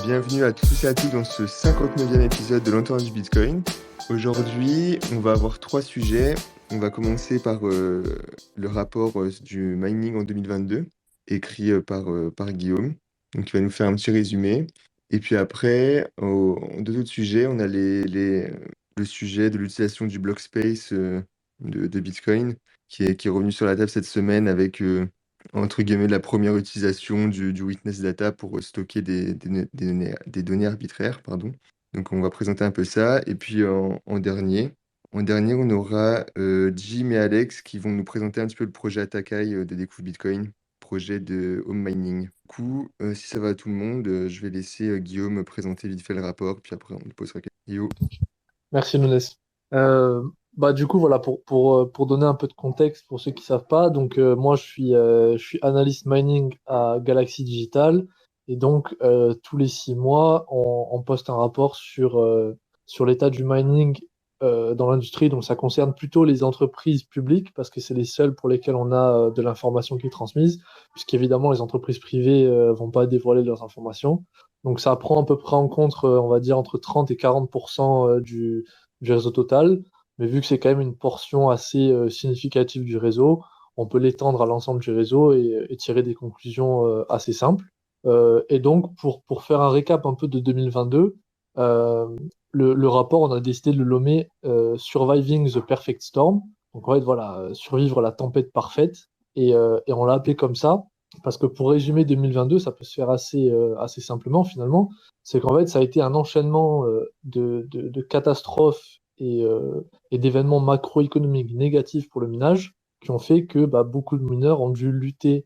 Bienvenue à tous et à toutes dans ce 59e épisode de l'Entourage du Bitcoin. Aujourd'hui, on va avoir trois sujets. On va commencer par le rapport du mining en 2022, écrit par Guillaume. Donc, il va nous faire un petit résumé. Et puis après, en deux autres sujets, on a le sujet de l'utilisation du block space de Bitcoin, qui est revenu sur la table cette semaine avec entre guillemets, la première utilisation du witness data pour stocker des données arbitraires, pardon. Donc, on va présenter un peu ça. Et puis, en dernier, on aura Jim et Alex qui vont nous présenter un petit peu le projet Atakai de découverte Bitcoin, projet de home mining. Du coup, si ça va à tout le monde, je vais laisser Guillaume présenter vite fait le rapport, puis après, on lui posera quelques questions. Merci Younes. Euh, du coup, voilà, pour donner un peu de contexte pour ceux qui savent pas, donc moi je suis analyste mining à Galaxy Digital et donc tous les 6 mois on poste un rapport sur l'état du mining dans l'industrie. Donc ça concerne plutôt les entreprises publiques parce que c'est les seules pour lesquelles on a de l'information qui est transmise, puisqu'évidemment les entreprises privées vont pas dévoiler leurs informations. Donc ça prend à peu près en compte, on va dire, entre 30 et 40% du réseau total. Mais vu que c'est quand même une portion assez significative du réseau, on peut l'étendre à l'ensemble du réseau et tirer des conclusions assez simples. Et donc, pour faire un récap un peu de 2022, euh, le rapport, on a décidé de le nommer Surviving the Perfect Storm. Donc, en fait, voilà, survivre la tempête parfaite. Et on l'a appelé comme ça parce que pour résumer 2022, ça peut se faire assez simplement finalement. C'est qu'en fait, ça a été un enchaînement de catastrophes et d'événements macroéconomiques négatifs pour le minage qui ont fait que beaucoup de mineurs ont dû lutter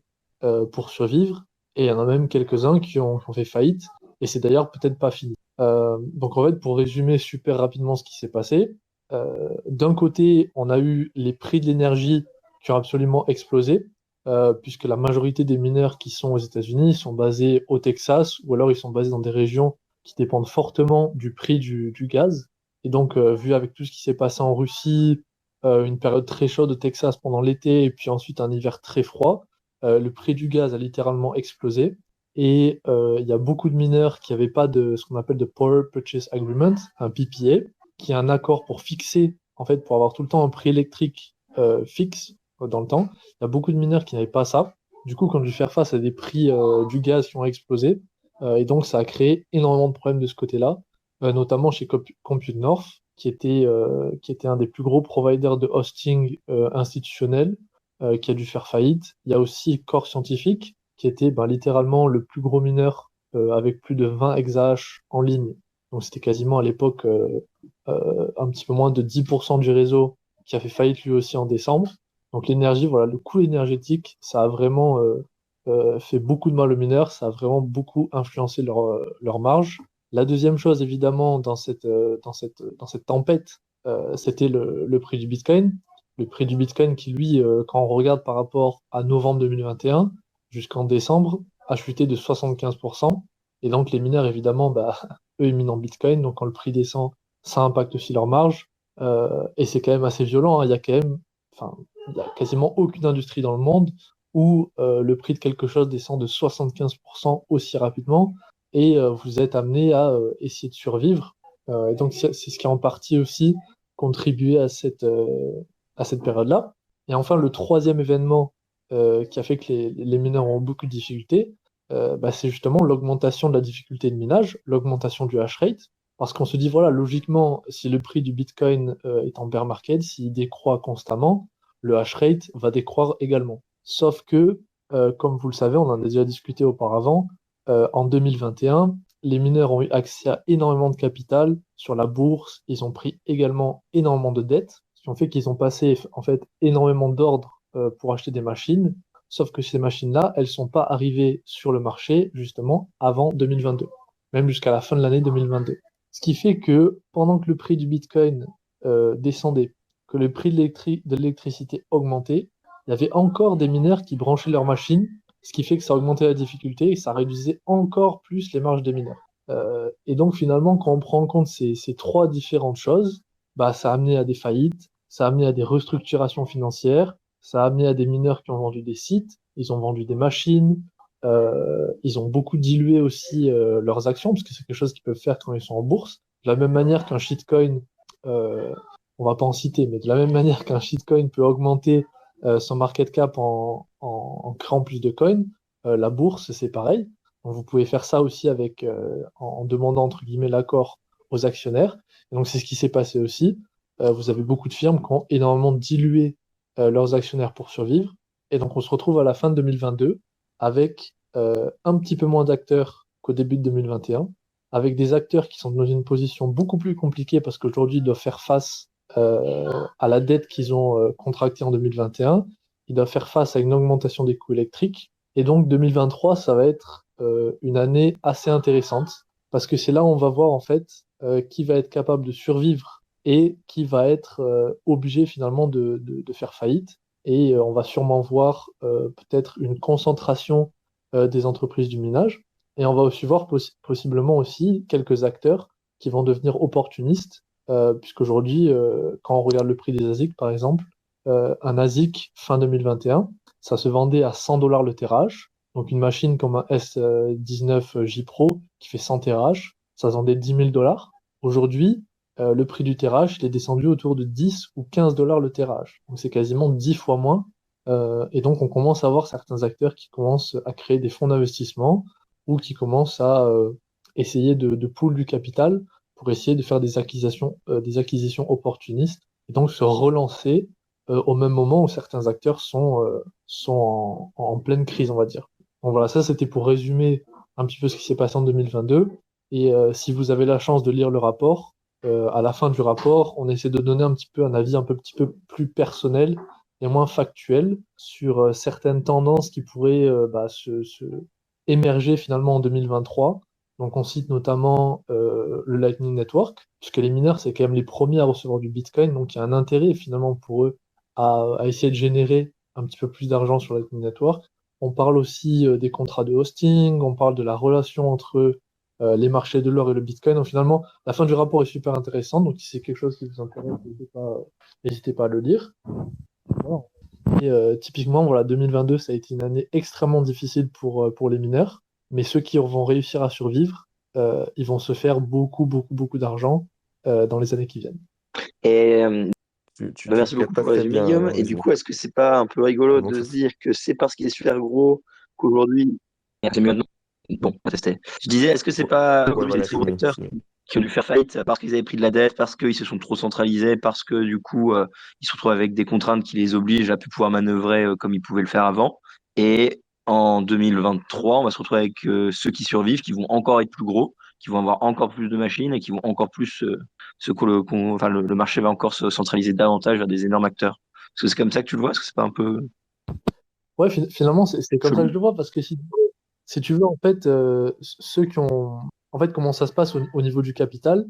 pour survivre. Et il y en a même quelques-uns qui ont fait faillite. Et c'est d'ailleurs peut-être pas fini. Donc en fait, pour résumer super rapidement ce qui s'est passé, d'un côté, on a eu les prix de l'énergie qui ont absolument explosé puisque la majorité des mineurs qui sont aux États-Unis sont basés au Texas ou alors ils sont basés dans des régions qui dépendent fortement du prix du gaz. Et donc, vu avec tout ce qui s'est passé en Russie, une période très chaude au Texas pendant l'été et puis ensuite un hiver très froid, le prix du gaz a littéralement explosé. Et il y a beaucoup de mineurs qui n'avaient pas de ce qu'on appelle de Power Purchase Agreement, un PPA, qui est un accord pour fixer, en fait, pour avoir tout le temps un prix électrique fixe dans le temps. Il y a beaucoup de mineurs qui n'avaient pas ça. Du coup, qui ont dû faire face à des prix du gaz qui ont explosé. Et donc, ça a créé énormément de problèmes de ce côté-là, notamment chez Compute North, qui était un des plus gros providers de hosting institutionnel, qui a dû faire faillite. Il y a aussi Core Scientific, qui était littéralement le plus gros mineur avec plus de 20 exahash en ligne. Donc, c'était quasiment à l'époque un petit peu moins de 10% du réseau qui a fait faillite lui aussi en décembre. Donc l'énergie, voilà, le coût énergétique, ça a vraiment fait beaucoup de mal aux mineurs, ça a vraiment beaucoup influencé leur marge. La deuxième chose, évidemment, dans cette tempête, c'était le prix du Bitcoin. Le prix du Bitcoin qui, lui, quand on regarde par rapport à novembre 2021 jusqu'en décembre, a chuté de 75%. Et donc les mineurs, évidemment, eux, ils minent en Bitcoin, donc quand le prix descend, ça impacte aussi leur marge. Et c'est quand même assez violent, hein. Il y a quand même, enfin, il y a quasiment aucune industrie dans le monde où le prix de quelque chose descend de 75% aussi rapidement et vous êtes amené à essayer de survivre. Et donc c'est ce qui a en partie aussi contribué à cette période-là. Et enfin, le troisième événement qui a fait que les mineurs ont beaucoup de difficultés, c'est justement l'augmentation de la difficulté de minage, l'augmentation du hash rate. Parce qu'on se dit, voilà, logiquement, si le prix du Bitcoin est en bear market, s'il décroît constamment, le hash rate va décroître également. Sauf que, comme vous le savez, on en a déjà discuté auparavant, en 2021, les mineurs ont eu accès à énormément de capital sur la bourse, ils ont pris également énormément de dettes, ce qui ont fait qu'ils ont passé en fait énormément d'ordres pour acheter des machines, sauf que ces machines-là, elles sont pas arrivées sur le marché justement avant 2022, même jusqu'à la fin de l'année 2022. Ce qui fait que pendant que le prix du Bitcoin descendait, que le prix de l'électricité augmentait, il y avait encore des mineurs qui branchaient leurs machines, ce qui fait que ça augmentait la difficulté et ça réduisait encore plus les marges des mineurs. Et donc finalement, quand on prend en compte ces trois différentes choses, ça a amené à des faillites, ça a amené à des restructurations financières, ça a amené à des mineurs qui ont vendu des sites, ils ont vendu des machines, Ils ont beaucoup dilué aussi leurs actions, parce que c'est quelque chose qu'ils peuvent faire quand ils sont en bourse. De la même manière qu'un shitcoin, euh, on va pas en citer, mais de la même manière qu'un shitcoin peut augmenter son market cap en créant plus de coins, la bourse, c'est pareil. Donc, vous pouvez faire ça aussi en demandant, entre guillemets, l'accord aux actionnaires. Et donc, c'est ce qui s'est passé aussi. Vous avez beaucoup de firmes qui ont énormément dilué leurs actionnaires pour survivre. Et donc, on se retrouve à la fin de 2022 avec un petit peu moins d'acteurs qu'au début de 2021, avec des acteurs qui sont dans une position beaucoup plus compliquée parce qu'aujourd'hui, ils doivent faire face à la dette qu'ils ont contractée en 2021. Ils doivent faire face à une augmentation des coûts électriques. Et donc, 2023, ça va être une année assez intéressante parce que c'est là où on va voir en fait qui va être capable de survivre et qui va être obligé finalement de faire faillite. Et on va sûrement voir peut-être une concentration des entreprises du minage. Et on va aussi voir possiblement aussi quelques acteurs qui vont devenir opportunistes, puisqu'aujourd'hui, quand on regarde le prix des ASIC, par exemple, un ASIC fin 2021, ça se vendait à 100 dollars le terrain. Donc une machine comme un S19J Pro qui fait 100 TH, ça se vendait 10 000 dollars. Aujourd'hui, le prix du terrain, il est descendu autour de 10 ou 15 dollars le terrain. Donc c'est quasiment 10 fois moins. Et donc on commence à voir certains acteurs qui commencent à créer des fonds d'investissement ou qui commencent à essayer de pool du capital pour essayer de faire des acquisitions opportunistes et donc se relancer au même moment où certains acteurs sont en pleine crise, on va dire. Donc voilà, ça c'était pour résumer un petit peu ce qui s'est passé en 2022. Et si vous avez la chance de lire le rapport, à la fin du rapport, on essaie de donner un petit peu un avis un petit peu plus personnel et moins factuel sur certaines tendances qui pourraient émerger finalement en 2023. Donc on cite notamment le Lightning Network, puisque les mineurs, c'est quand même les premiers à recevoir du Bitcoin, donc il y a un intérêt finalement pour eux à essayer de générer un petit peu plus d'argent sur Lightning Network. On parle aussi des contrats de hosting, on parle de la relation entre les marchés de l'or et le Bitcoin. Donc finalement, la fin du rapport est super intéressante, donc si c'est quelque chose qui vous intéresse, n'hésitez pas à le lire. Voilà. Et typiquement, voilà, 2022, ça a été une année extrêmement difficile pour les mineurs, mais ceux qui vont réussir à survivre, ils vont se faire beaucoup, beaucoup, beaucoup d'argent dans les années qui viennent. Et Tu merci beaucoup pas pour le très résumé, bien, Guillaume. Et du coup, est-ce que c'est pas un peu rigolo pardon, de se dire que c'est parce qu'il est super gros qu'aujourd'hui. C'est mieux maintenant. Bon, on va tester. Je disais, est-ce que c'est pas ouais, les voilà, très c'est gros mieux, acteurs c'est mieux. qui ont dû faire faillite parce qu'ils avaient pris de la dette, parce qu'ils se sont trop centralisés, parce que du coup, ils se retrouvent avec des contraintes qui les obligent à plus pouvoir manœuvrer comme ils pouvaient le faire avant. Et en 2023, on va se retrouver avec ceux qui survivent, qui vont encore être plus gros, qui vont avoir encore plus de machines et qui vont encore plus enfin, le marché va encore se centraliser davantage vers des énormes acteurs. Est-ce que c'est comme ça que tu le vois? Est-ce que c'est pas un peu Ouais, finalement, c'est comme ça que chelou? je le vois, parce que si tu veux, en fait, ceux qui ont. En fait, comment ça se passe au niveau du capital,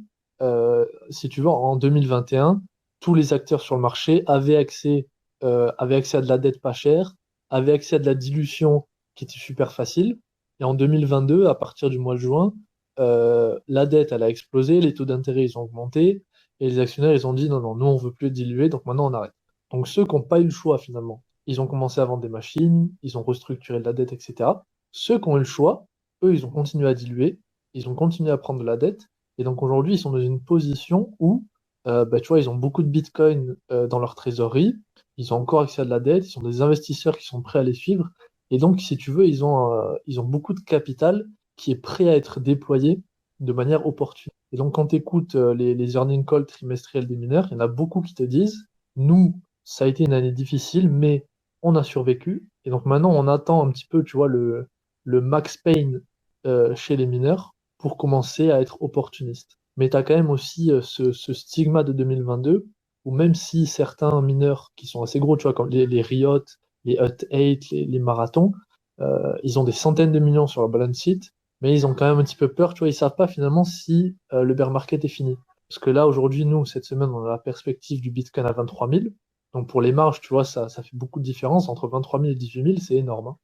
si tu veux, en 2021, tous les acteurs sur le marché avaient accès à de la dette pas chère, avaient accès à de la dilution qui était super facile. Et en 2022, à partir du mois de juin, la dette, elle a explosé, les taux d'intérêt, ils ont augmenté, et les actionnaires, ils ont dit non, non, nous, on veut plus diluer, donc maintenant, on arrête. Donc, ceux qui n'ont pas eu le choix, finalement, ils ont commencé à vendre des machines, ils ont restructuré de la dette, etc. Ceux qui ont eu le choix, eux, ils ont continué à diluer, ils ont continué à prendre de la dette, et donc aujourd'hui, ils sont dans une position où, tu vois, ils ont beaucoup de Bitcoin dans leur trésorerie, ils ont encore accès à de la dette, ils sont des investisseurs qui sont prêts à les suivre, et donc, si tu veux, ils ont beaucoup de capital qui est prêt à être déployé de manière opportune. Et donc, quand tu écoutes les earning calls trimestriels des mineurs, il y en a beaucoup qui te disent, nous, ça a été une année difficile, mais on a survécu. Et donc maintenant, on attend un petit peu, tu vois, le max pain chez les mineurs pour commencer à être opportuniste. Mais tu as quand même aussi ce stigma de 2022, où même si certains mineurs qui sont assez gros, tu vois, comme les Riot, les Hut 8, les marathons, ils ont des centaines de millions sur leur balance sheet, mais ils ont quand même un petit peu peur, tu vois, ils savent pas finalement si le bear market est fini. Parce que là, aujourd'hui, nous, cette semaine, on a la perspective du Bitcoin à 23 000. Donc pour les marges, tu vois, ça fait beaucoup de différence. Entre 23 000 et 18 000, c'est énorme, hein.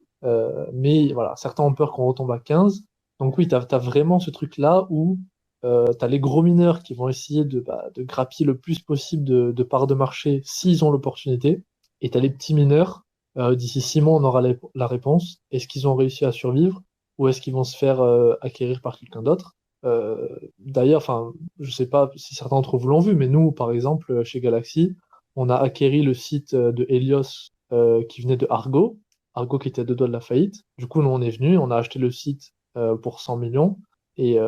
Mais voilà, certains ont peur qu'on retombe à 15. Donc oui, tu as vraiment ce truc-là où tu as les gros mineurs qui vont essayer de grappiller le plus possible de parts de marché s'ils ont l'opportunité. Et tu as les petits mineurs D'ici 6 mois, on aura la réponse. Est-ce qu'ils ont réussi à survivre ou est-ce qu'ils vont se faire acquérir par quelqu'un d'autre? D'ailleurs, enfin, je sais pas si certains d'entre vous l'ont vu, mais nous, par exemple, chez Galaxy, on a acquéri le site de Helios qui venait de Argo, Argo qui était à deux doigts de la faillite. Du coup, nous, on est venu, on a acheté le site pour 100 millions et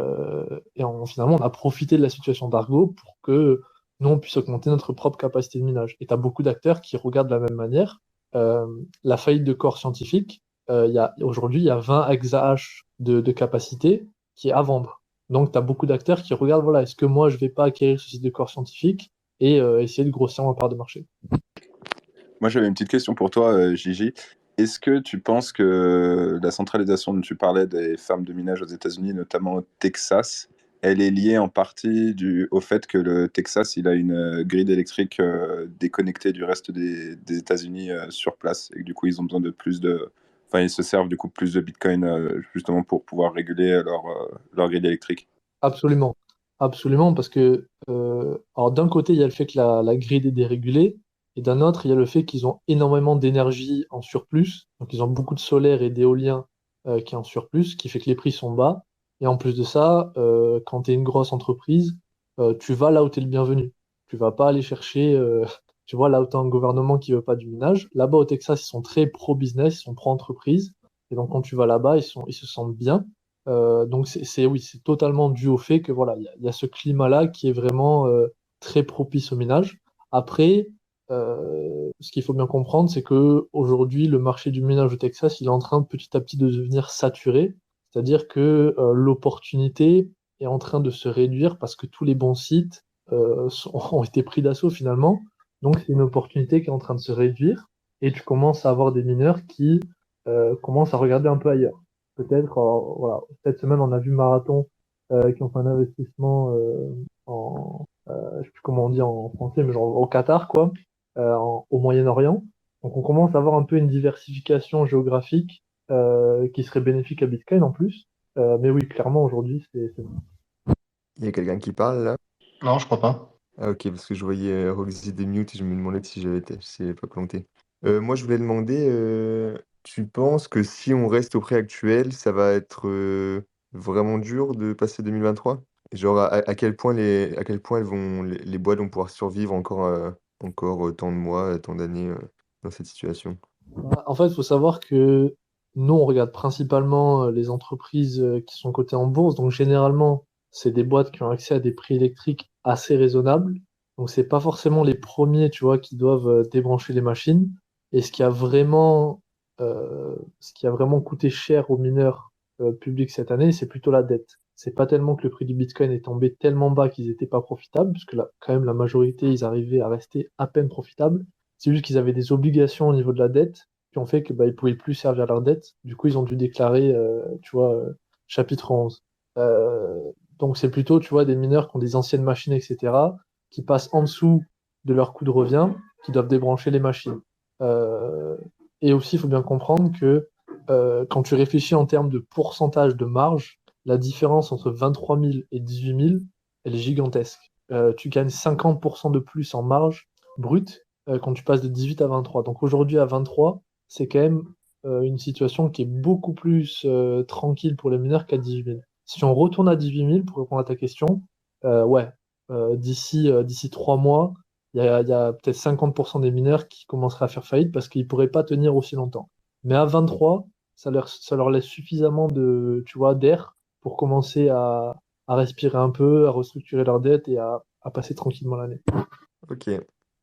finalement, on a profité de la situation d'Argo pour que nous, on puisse augmenter notre propre capacité de minage. Et tu as beaucoup d'acteurs qui regardent de la même manière. Euh, la faillite de corps scientifique, aujourd'hui, il y a 20 exahash de capacité qui est à vendre. Donc, tu as beaucoup d'acteurs qui regardent, voilà, est-ce que moi, je vais pas acquérir ce site de corps scientifique et essayer de grossir ma part de marché. Moi, j'avais une petite question pour toi, Gigi. Est-ce que tu penses que la centralisation dont tu parlais des fermes de minage aux États-Unis, notamment au Texas, elle est liée en partie au fait que le Texas, il a une grille électrique déconnectée du reste des États-Unis sur place et que du coup, ils ont besoin de plus de... Enfin, ils se servent du coup plus de Bitcoin justement pour pouvoir réguler leur grille électrique. Absolument. Absolument, parce que alors d'un côté, il y a le fait que la grille est dérégulée, et d'un autre, il y a le fait qu'ils ont énormément d'énergie en surplus. Donc, ils ont beaucoup de solaire et d'éolien qui est en surplus, ce qui fait que les prix sont bas. Et en plus de ça, quand tu es une grosse entreprise, tu vas là où tu es le bienvenu. Tu vas pas aller chercher, tu vois, là où tu as un gouvernement qui veut pas du minage. Là-bas, au Texas, ils sont très pro-business, ils sont pro-entreprise. Et donc, quand tu vas là-bas, ils se sentent bien. Donc oui, c'est totalement dû au fait que voilà, il y a ce climat-là qui est vraiment très propice au minage. Après, ce qu'il faut bien comprendre, c'est que aujourd'hui, le marché du minage au Texas, il est en train petit à petit de devenir saturé. C'est-à-dire que l'opportunité est en train de se réduire parce que tous les bons sites ont été pris d'assaut finalement. Donc c'est une opportunité qui est en train de se réduire et tu commences à avoir des mineurs qui commencent à regarder un peu ailleurs. Peut-être, voilà, cette semaine, on a vu Marathon qui ont fait un investissement je sais plus comment on dit en français, mais genre au Qatar, quoi, au Moyen-Orient. Donc, on commence à avoir un peu une diversification géographique qui serait bénéfique à Bitcoin en plus. Mais oui, clairement, aujourd'hui, c'est... Il y a quelqu'un qui parle là? Non, je crois pas. Ah ok, parce que je voyais Roxy des mute et je me demandais si j'avais pas planté. Moi, je voulais demander, tu penses que si on reste au prix actuel, ça va être vraiment dur de passer 2023? Genre, à quel point les boîtes vont pouvoir survivre encore tant de mois, tant d'années dans cette situation? En fait, il faut savoir que nous, on regarde principalement les entreprises qui sont cotées en bourse. Donc, généralement, c'est des boîtes qui ont accès à des prix électriques assez raisonnables. Donc, c'est pas forcément les premiers, tu vois, qui doivent débrancher les machines. Et ce qui a vraiment coûté cher aux mineurs publics cette année, c'est plutôt la dette. C'est pas tellement que le prix du Bitcoin est tombé tellement bas qu'ils n'étaient pas profitables, puisque là, quand même, la majorité, ils arrivaient à rester à peine profitables. C'est juste qu'ils avaient des obligations au niveau de la dette qui ont fait que bah, ils pouvaient plus servir leur dette. Du coup, ils ont dû déclarer, tu vois, chapitre 11. Euh, donc c'est plutôt, tu vois, des mineurs qui ont des anciennes machines, etc., qui passent en dessous de leur coût de revient, qui doivent débrancher les machines. Euh, et aussi, il faut bien comprendre que quand tu réfléchis en termes de pourcentage de marge, la différence entre 23 000 et 18 000, elle est gigantesque. Tu gagnes 50% de plus en marge brute quand tu passes de 18 à 23. Donc aujourd'hui à 23, c'est quand même une situation qui est beaucoup plus tranquille pour les mineurs qu'à 18 000. Si on retourne à 18 000, pour répondre à ta question, ouais, d'ici 3 mois, il y a peut-être 50% des mineurs qui commenceraient à faire faillite parce qu'ils ne pourraient pas tenir aussi longtemps. Mais à 23, ça leur laisse suffisamment de, tu vois, d'air pour commencer à respirer un peu, à restructurer leur dette et à passer tranquillement l'année. Ok.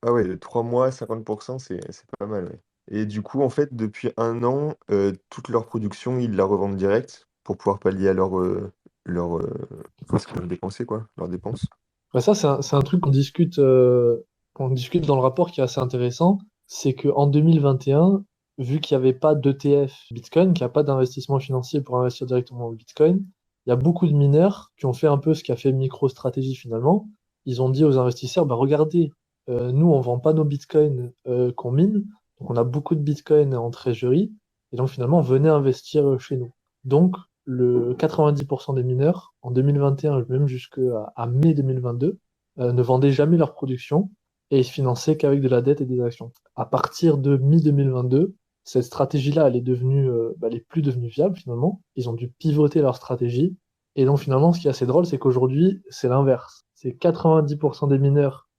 Ah ouais, 3 mois, 50%, c'est pas mal, ouais. Et du coup, en fait, depuis un an, toute leur production, ils la revendent direct pour pouvoir pallier à enfin, ce qu'ils ont dépensé, quoi, leurs dépenses. Bah, ça, c'est un truc qu'on discute dans le rapport qui est assez intéressant. C'est qu'en 2021, vu qu'il n'y avait pas d'ETF Bitcoin, qu'il n'y a pas d'investissement financier pour investir directement au Bitcoin, il y a beaucoup de mineurs qui ont fait un peu ce qu'a fait MicroStrategy finalement. Ils ont dit aux investisseurs, bah, regardez, nous, on vend pas nos Bitcoins qu'on mine, donc on a beaucoup de Bitcoin en trésorerie, et donc finalement, venez investir chez nous. Donc, le 90% des mineurs, en 2021, même jusqu'à mai 2022, ne vendaient jamais leur production et ils se finançaient qu'avec de la dette et des actions. À partir de mi-2022, cette stratégie-là, elle est plus devenue viable finalement. Ils ont dû pivoter leur stratégie. Et donc finalement, ce qui est assez drôle, c'est qu'aujourd'hui, c'est l'inverse. C'est 90% des mineurs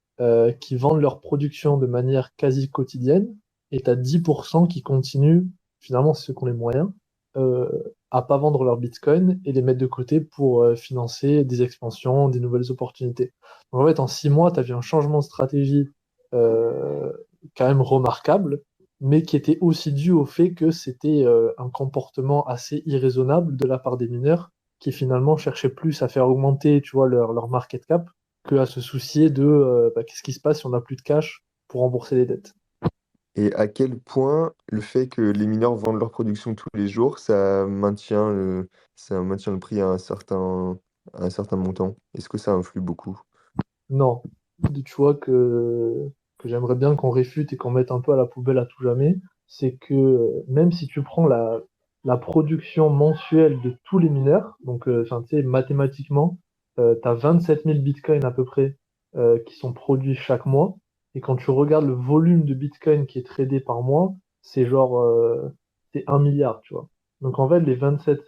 qui vendent leur production de manière quasi quotidienne, et tu as 10% qui continuent, finalement, c'est ceux qui ont les moyens, euh, à pas vendre leur Bitcoin et les mettre de côté pour financer des expansions, des nouvelles opportunités. Donc en fait, en 6 mois, tu as vu un changement de stratégie euh, quand même remarquable, mais qui était aussi dû au fait que c'était un comportement assez irraisonnable de la part des mineurs qui finalement cherchaient plus à faire augmenter, tu vois, leur market cap que à se soucier de qu'est-ce qui se passe si on n'a plus de cash pour rembourser les dettes. Et à quel point le fait que les mineurs vendent leur production tous les jours, ça maintient le prix à un certain montant? Est-ce que ça influe beaucoup? Non, tu vois que j'aimerais bien qu'on réfute et qu'on mette un peu à la poubelle à tout jamais, c'est que même si tu prends la production mensuelle de tous les mineurs, donc enfin, tu sais, mathématiquement, tu as 27 000 bitcoins à peu près qui sont produits chaque mois, et quand tu regardes le volume de bitcoin qui est tradé par mois, c'est genre c'est 1 milliard, tu vois. Donc en fait, les 27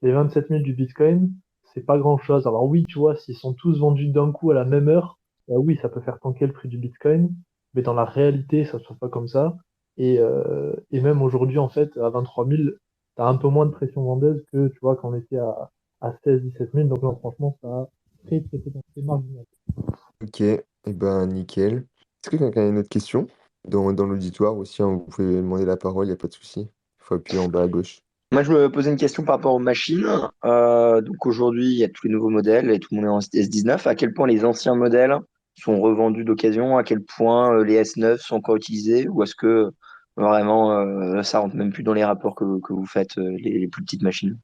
000 du bitcoin, c'est pas grand-chose. Alors oui, tu vois, s'ils sont tous vendus d'un coup à la même heure, oui, ça peut faire tanker le prix du Bitcoin, mais dans la réalité, ça se passe pas comme ça. Et même aujourd'hui, en fait, à 23 000, t'as un peu moins de pression vendeuse que, tu vois, quand on était à 16, 17 000. Donc non, franchement, ça a très marginal. Ok, et ben nickel. Est-ce que quelqu'un a une autre question? Dans l'auditoire aussi, hein, vous pouvez demander la parole, il n'y a pas de souci. Il faut appuyer en bas à gauche. Moi, je me posais une question par rapport aux machines. Donc aujourd'hui, il y a tous les nouveaux modèles et tout le monde est en S19. À quel point les anciens modèles sont revendus d'occasion? À quel point les S9 sont encore utilisés? Ou est-ce que vraiment ça rentre même plus dans les rapports que vous faites, les plus petites machines?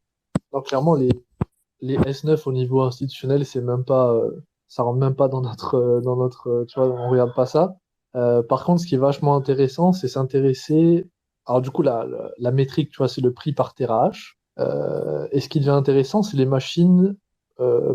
Donc clairement, les S9 au niveau institutionnel, ça rentre même pas tu vois, on regarde pas ça. Par contre, ce qui est vachement intéressant, c'est s'intéresser. Alors du coup, la métrique, tu vois, c'est le prix par terahash. Et ce qui devient intéressant, c'est les machines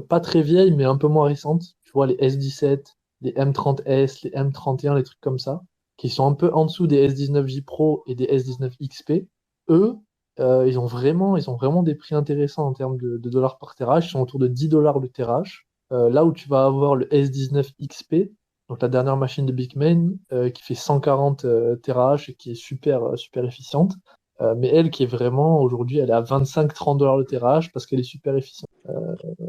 pas très vieilles, mais un peu moins récentes. Tu vois, les S17, les M30S, les M31, les trucs comme ça, qui sont un peu en dessous des S19J Pro et des S19 XP. Eux, ils ont vraiment des prix intéressants en termes de dollars par terahash. Ils sont autour de 10 dollars le terahash. Là où tu vas avoir le S19 XP, donc la dernière machine de Bitmain, qui fait 140 terahash et qui est super efficiente. Mais elle, qui est vraiment, aujourd'hui, elle est à 25-30 dollars le terahash parce qu'elle est super efficiente.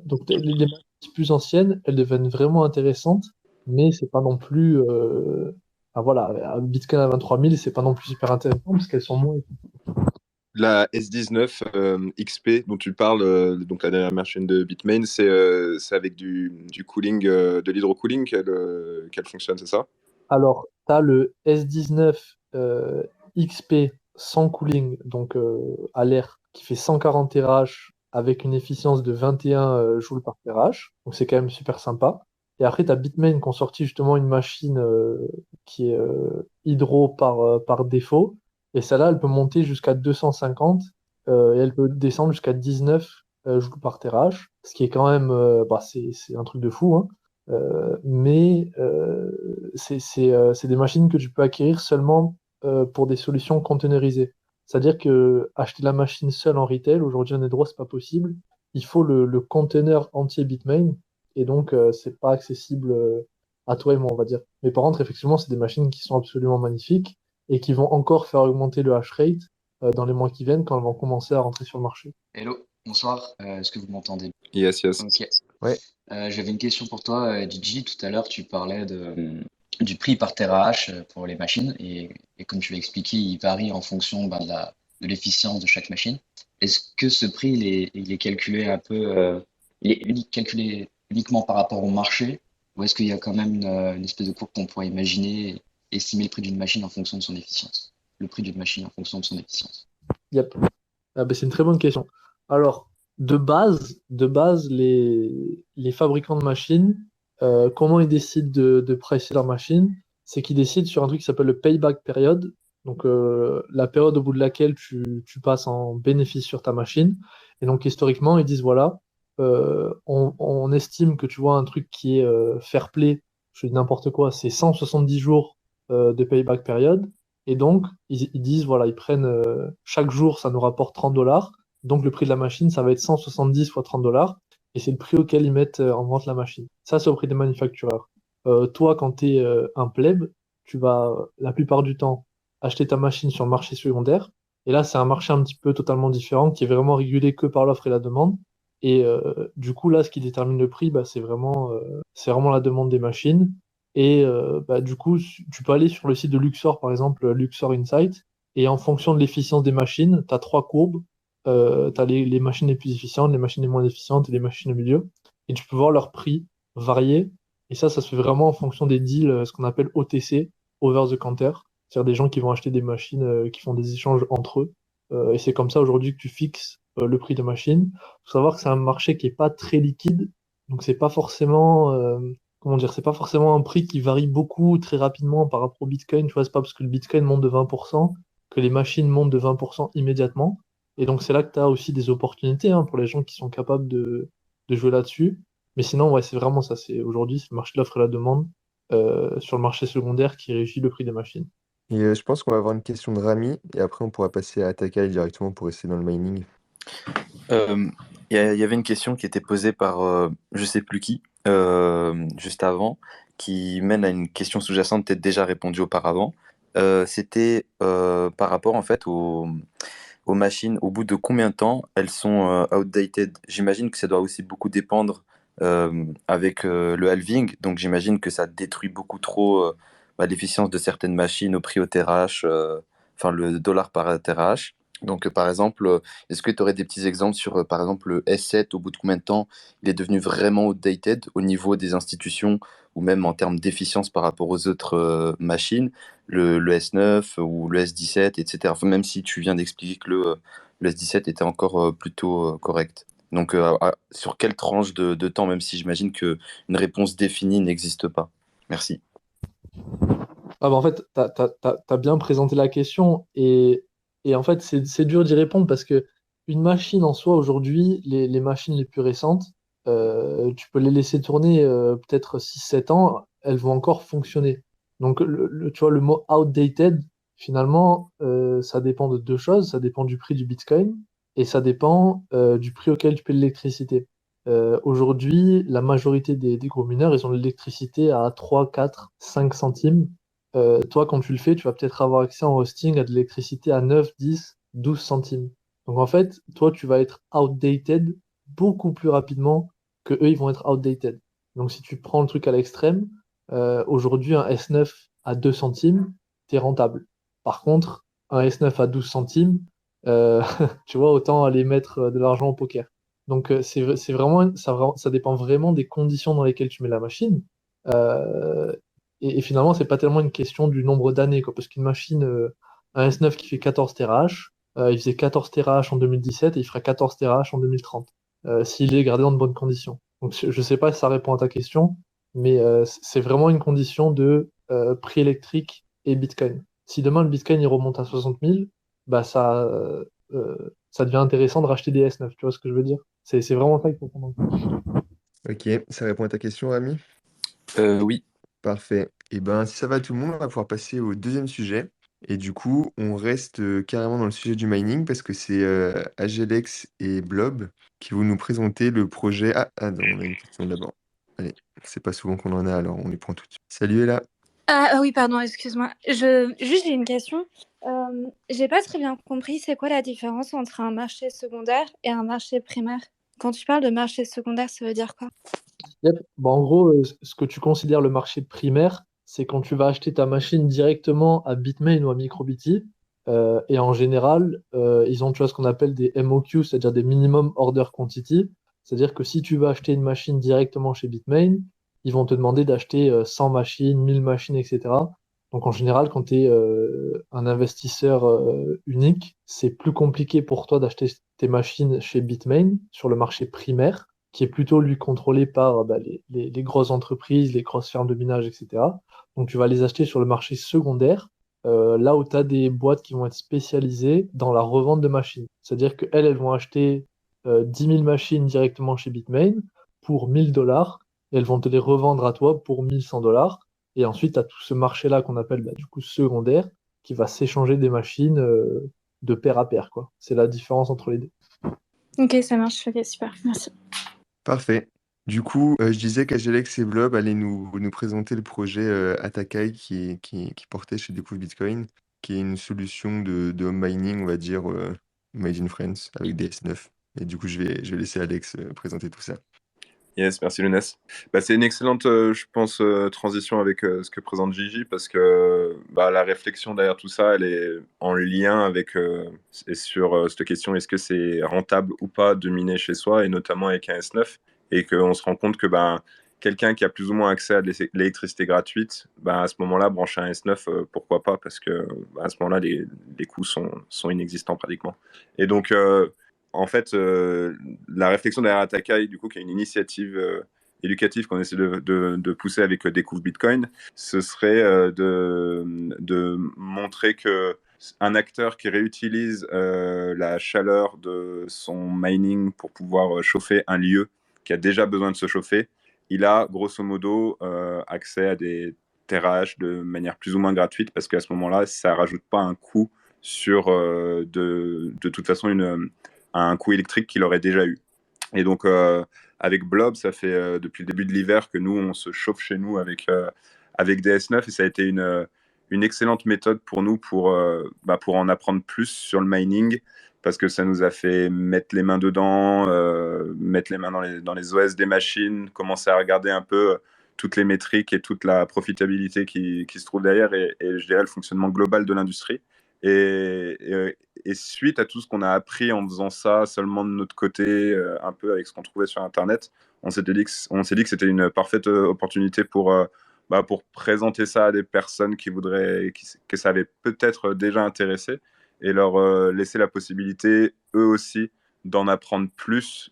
Donc les machines plus anciennes, elles deviennent vraiment intéressantes, mais c'est pas non plus. Enfin, voilà, un Bitcoin à 23 000, c'est pas non plus super intéressant parce qu'elles sont moins. La S19 XP dont tu parles, donc la dernière machine de Bitmain, c'est avec du cooling, de l'hydrocooling qu'elle fonctionne, c'est ça? Alors, tu as le S19 XP sans cooling, donc à l'air, qui fait 140 TH avec une efficience de 21 joules par TH. Donc, c'est quand même super sympa. Et après, tu as Bitmain qui ont sorti justement une machine qui est hydro par défaut. Et celle-là, elle peut monter jusqu'à 250 et elle peut descendre jusqu'à 19 joules par TH, ce qui est quand même, c'est un truc de fou, hein. Mais c'est des machines que tu peux acquérir seulement pour des solutions containerisées. C'est-à-dire que acheter la machine seule en retail, aujourd'hui en droit, c'est pas possible. Il faut le container entier Bitmain, et donc c'est pas accessible à toi et moi, on va dire. Mais par contre, effectivement, c'est des machines qui sont absolument magnifiques et qui vont encore faire augmenter le hash rate dans les mois qui viennent quand elles vont commencer à rentrer sur le marché. Hello, bonsoir. Est-ce que vous m'entendez? Yes, yes. Ok. Ouais. J'avais une question pour toi, Gigi. Tout à l'heure, tu parlais du prix par terahash pour les machines et comme tu l'as expliqué, il varie en fonction de l'efficience de chaque machine. Est-ce que ce prix il est calculé un peu, calculé uniquement par rapport au marché ou est-ce qu'il y a quand même une espèce de courbe qu'on pourrait imaginer et estimer le prix d'une machine en fonction de son efficience? Le prix d'une machine en fonction de son efficience. Yep. Ah ben, c'est une très bonne question. Alors, de base, les fabricants de machines, comment ils décident de pricer leur machine? C'est qu'ils décident sur un truc qui s'appelle le payback period. Donc, la période au bout de laquelle tu passes en bénéfice sur ta machine. Et donc, historiquement, ils disent, voilà, on estime que tu vois un truc qui est fair play, je dis n'importe quoi, c'est 170 jours de payback period. Et donc, ils disent, voilà, ils prennent chaque jour, ça nous rapporte $30. Donc, le prix de la machine, ça va être 170 fois $30. Et c'est le prix auquel ils mettent en vente la machine. Ça, c'est au prix des manufactureurs. Toi, quand tu es un pleb, tu vas la plupart du temps acheter ta machine sur le marché secondaire. Et là, c'est un marché un petit peu totalement différent qui est vraiment régulé que par l'offre et la demande. Et du coup, là, ce qui détermine le prix, bah, c'est vraiment la demande des machines. Et bah, du coup, tu peux aller sur le site de Luxor, par exemple, Luxor Insight, et en fonction de l'efficience des machines, tu as trois courbes. Tu as les machines les plus efficientes, les machines les moins efficientes et les machines au milieu. Et tu peux voir leur prix varier. Et ça se fait vraiment en fonction des deals, ce qu'on appelle OTC, Over the Counter. C'est-à-dire des gens qui vont acheter des machines qui font des échanges entre eux. Et c'est comme ça aujourd'hui que tu fixes le prix de machine. Faut savoir que c'est un marché qui est pas très liquide. Donc c'est pas forcément comment dire, c'est pas forcément un prix qui varie beaucoup très rapidement par rapport au Bitcoin. Tu vois, c'est pas parce que le Bitcoin monte de 20% que les machines montent de 20% immédiatement. Et donc, c'est là que tu as aussi des opportunités pour les gens qui sont capables de jouer là-dessus. Mais sinon, ouais, c'est vraiment ça. Aujourd'hui, c'est le marché de l'offre et la demande sur le marché secondaire qui régit le prix des machines. Et je pense qu'on va avoir une question de Rami, et après on pourra passer à Takai directement pour rester dans le mining. Il y avait une question qui était posée par je sais plus qui, juste avant, qui mène à une question sous-jacente, peut-être déjà répondue auparavant. C'était par rapport en fait aux machines, au bout de combien de temps elles sont outdated. J'imagine que ça doit aussi beaucoup dépendre avec le halving, donc j'imagine que ça détruit beaucoup trop l'efficience de certaines machines au prix au TRH, enfin le dollar par TRH. Donc par exemple, est-ce que tu aurais des petits exemples sur par exemple le S7, au bout de combien de temps il est devenu vraiment outdated au niveau des institutions ou même en termes d'efficience par rapport aux autres machines, le S9 ou le S17, etc. Enfin, même si tu viens d'expliquer que le S17 était encore plutôt correct. Donc, sur quelle tranche de temps, même si j'imagine qu'une réponse définie n'existe pas. Merci. Ah bah en fait, t'as bien présenté la question et en fait, c'est dur d'y répondre parce que une machine en soi, aujourd'hui, les machines les plus récentes, tu peux les laisser tourner peut-être 6 7 ans, elles vont encore fonctionner. Donc, tu vois, le mot outdated, finalement, ça dépend de deux choses. Ça dépend du prix du Bitcoin et ça dépend du prix auquel tu payes l'électricité. Aujourd'hui, la majorité des gros mineurs, ils ont de l'électricité à 3 4 5 centimes. Toi, quand tu le fais, tu vas peut-être avoir accès en hosting à de l'électricité à 9, 10, 12 centimes. Donc en fait, toi, tu vas être outdated beaucoup plus rapidement que eux, ils vont être outdated. Donc si tu prends le truc à l'extrême, aujourd'hui, un S9 à 2 centimes, t'es rentable. Par contre, un S9 à 12 centimes, euh, tu vois, autant aller mettre de l'argent au poker. Donc c'est vraiment, ça dépend vraiment des conditions dans lesquelles tu mets la machine. Euh, et finalement, c'est pas tellement une question du nombre d'années, quoi, parce qu'une machine, un S9 qui fait 14 TRH, il faisait 14 TRH en 2017 et il fera 14 TRH en 2030, s'il est gardé dans de bonnes conditions. Donc, je sais pas si ça répond à ta question, mais c'est vraiment une condition de prix électrique et Bitcoin. Si demain le Bitcoin il remonte à 60 000, bah ça devient intéressant de racheter des S9, tu vois ce que je veux dire? C'est vraiment ça qu'il faut prendre en compte. Ok, ça répond à ta question, Rami? Oui. Parfait. Et ben, si ça va tout le monde, on va pouvoir passer au deuxième sujet. Et du coup, on reste carrément dans le sujet du mining parce que c'est Agelex et Blob qui vont nous présenter le projet. Ah non, on a une question d'abord. Allez, c'est pas souvent qu'on en a, alors on les prend tout de suite. Salut Ella. Oui, pardon, excuse-moi. Juste, j'ai une question. J'ai pas très bien compris, c'est quoi la différence entre un marché secondaire et un marché primaire? Quand tu parles de marché secondaire, ça veut dire quoi? Yep. Bon, en gros, ce que tu considères le marché primaire, c'est quand tu vas acheter ta machine directement à Bitmain ou à MicroBT. Et en général, ils ont, tu vois, ce qu'on appelle des MOQ, c'est-à-dire des Minimum Order Quantity. C'est-à-dire que si tu veux acheter une machine directement chez Bitmain, ils vont te demander d'acheter 100 machines, 1000 machines, etc. Donc en général, quand tu es un investisseur unique, c'est plus compliqué pour toi d'acheter tes machines chez Bitmain sur le marché primaire qui est plutôt lui contrôlé par les grosses entreprises, les grosses fermes de minage, etc. Donc tu vas les acheter sur le marché secondaire, là où tu as des boîtes qui vont être spécialisées dans la revente de machines. C'est-à-dire qu'elles, elles vont acheter 10 000 machines directement chez Bitmain pour $1000 et elles vont te les revendre à toi pour $1100. Et ensuite, tu as tout ce marché-là qu'on appelle du coup secondaire, qui va s'échanger des machines de pair à pair, quoi. C'est la différence entre les deux. Ok, ça marche. Ok, super. Merci. Parfait. Du coup, je disais qu'Agelex et Blob allaient nous présenter le projet Atakai qui portait chez Découvre Bitcoin, qui est une solution de home mining, on va dire, made in France, avec des S9. Et du coup, je vais laisser Alex présenter tout ça. Yes, merci Younes. C'est une excellente, je pense, transition avec ce que présente Gigi, parce que la réflexion derrière tout ça, elle est en lien avec et sur cette question, est-ce que c'est rentable ou pas de miner chez soi, et notamment avec un S9, et qu'on se rend compte que quelqu'un qui a plus ou moins accès à de l'électricité gratuite, à ce moment-là, brancher un S9, pourquoi pas, parce que à ce moment-là, les coûts sont inexistants pratiquement. Et donc, en fait, la réflexion derrière Atakai, du coup, qui est une initiative éducative qu'on essaie de pousser avec Découvre Bitcoin, ce serait de montrer que un acteur qui réutilise la chaleur de son mining pour pouvoir chauffer un lieu qui a déjà besoin de se chauffer, il a grosso modo accès à des terrages de manière plus ou moins gratuite, parce qu'à ce moment-là, ça rajoute pas un coût sur de toute façon un coût électrique qu'il aurait déjà eu. Et donc, avec Blob, ça fait depuis le début de l'hiver que nous, on se chauffe chez nous avec des S9, et ça a été une excellente méthode pour nous pour en apprendre plus sur le mining, parce que ça nous a fait mettre les mains dedans, mettre les mains dans les OS des machines, commencer à regarder un peu toutes les métriques et toute la profitabilité qui se trouve derrière, et je dirais le fonctionnement global de l'industrie. Et suite à tout ce qu'on a appris en faisant ça seulement de notre côté, un peu avec ce qu'on trouvait sur Internet, on s'est dit que c'était une parfaite opportunité pour présenter ça à des personnes que ça avait peut-être déjà intéressé, et leur laisser la possibilité, eux aussi, d'en apprendre plus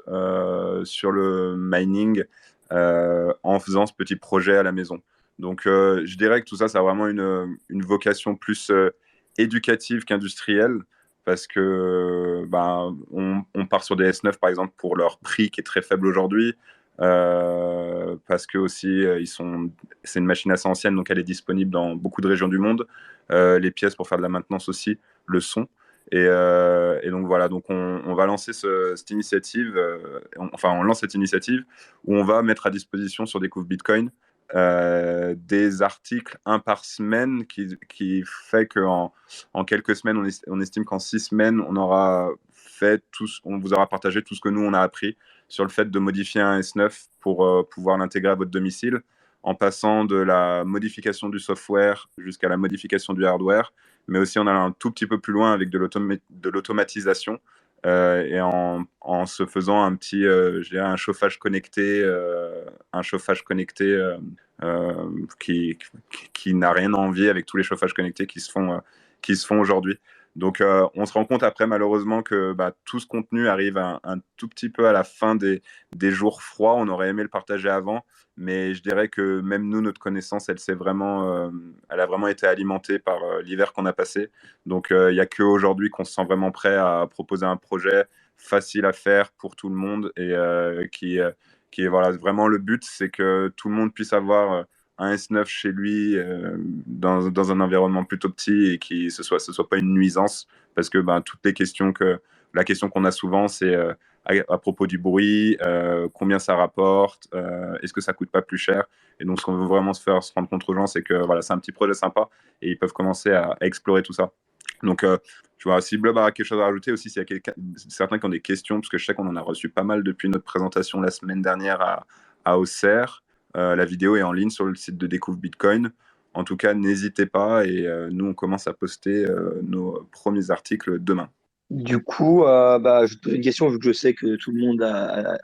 sur le mining en faisant ce petit projet à la maison. Donc, je dirais que tout ça, ça a vraiment une vocation plus éducative qu'industrielle, parce que on part sur des S9 par exemple pour leur prix qui est très faible aujourd'hui, parce que aussi c'est une machine assez ancienne, donc elle est disponible dans beaucoup de régions du monde. Les pièces pour faire de la maintenance aussi le sont. Et donc voilà, donc on va lancer cette initiative, on lance cette initiative où on va mettre à disposition sur Découvre Bitcoin des articles un par semaine, qui fait qu'en quelques semaines, on estime qu'en 6 semaines, on vous aura partagé tout ce que nous on a appris sur le fait de modifier un S9 pour pouvoir l'intégrer à votre domicile, en passant de la modification du software jusqu'à la modification du hardware, mais aussi en allant un tout petit peu plus loin avec de l'automatisation, et en se faisant un petit, je dirais, un chauffage connecté, qui n'a rien à envier avec tous les chauffages connectés qui se font aujourd'hui. Donc, on se rend compte après, malheureusement, que tout ce contenu arrive un tout petit peu à la fin des jours froids. On aurait aimé le partager avant, mais je dirais que même nous, notre connaissance, elle a vraiment été alimentée par l'hiver qu'on a passé. Donc, il n'y a qu'aujourd'hui qu'on se sent vraiment prêt à proposer un projet facile à faire pour tout le monde, et qui est voilà, vraiment le but, c'est que tout le monde puisse avoir un S9 chez lui, dans un environnement plutôt petit, et que ce soit pas une nuisance, parce que la question qu'on a souvent, c'est à propos du bruit, combien ça rapporte, est-ce que ça coûte pas plus cher. Et donc, ce qu'on veut vraiment se rendre compte aux gens, c'est que voilà, c'est un petit projet sympa, et ils peuvent commencer à explorer tout ça. Donc, je vois, si Blob a quelque chose à rajouter aussi, s'il y a certains qui ont des questions, parce que je sais qu'on en a reçu pas mal depuis notre présentation la semaine dernière à Auxerre. La vidéo est en ligne sur le site de Découvre Bitcoin. En tout cas, n'hésitez pas, et nous, on commence à poster nos premiers articles demain. Du coup, je te pose une question, vu que je sais que tout le monde a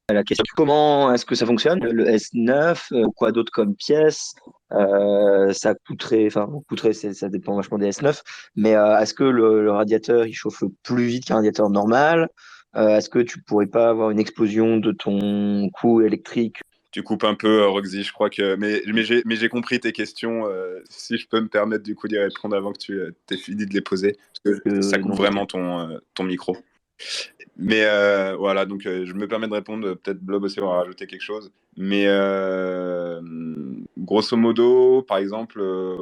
la question. Comment est-ce que ça fonctionne, le S9, quoi d'autre comme pièces? Ça coûterait, ça dépend vachement des S9, mais est-ce que le radiateur il chauffe plus vite qu'un radiateur normal? Est-ce que tu pourrais pas avoir une explosion de ton coût électrique? Tu coupes un peu, Roxy, je crois que. Mais j'ai compris tes questions. Si je peux me permettre du coup d'y répondre avant que tu aies fini de les poser, parce que ça coupe Non, vraiment ton micro. Mais voilà, donc je me permets de répondre. Peut-être Blob aussi va rajouter quelque chose. Mais grosso modo, par exemple,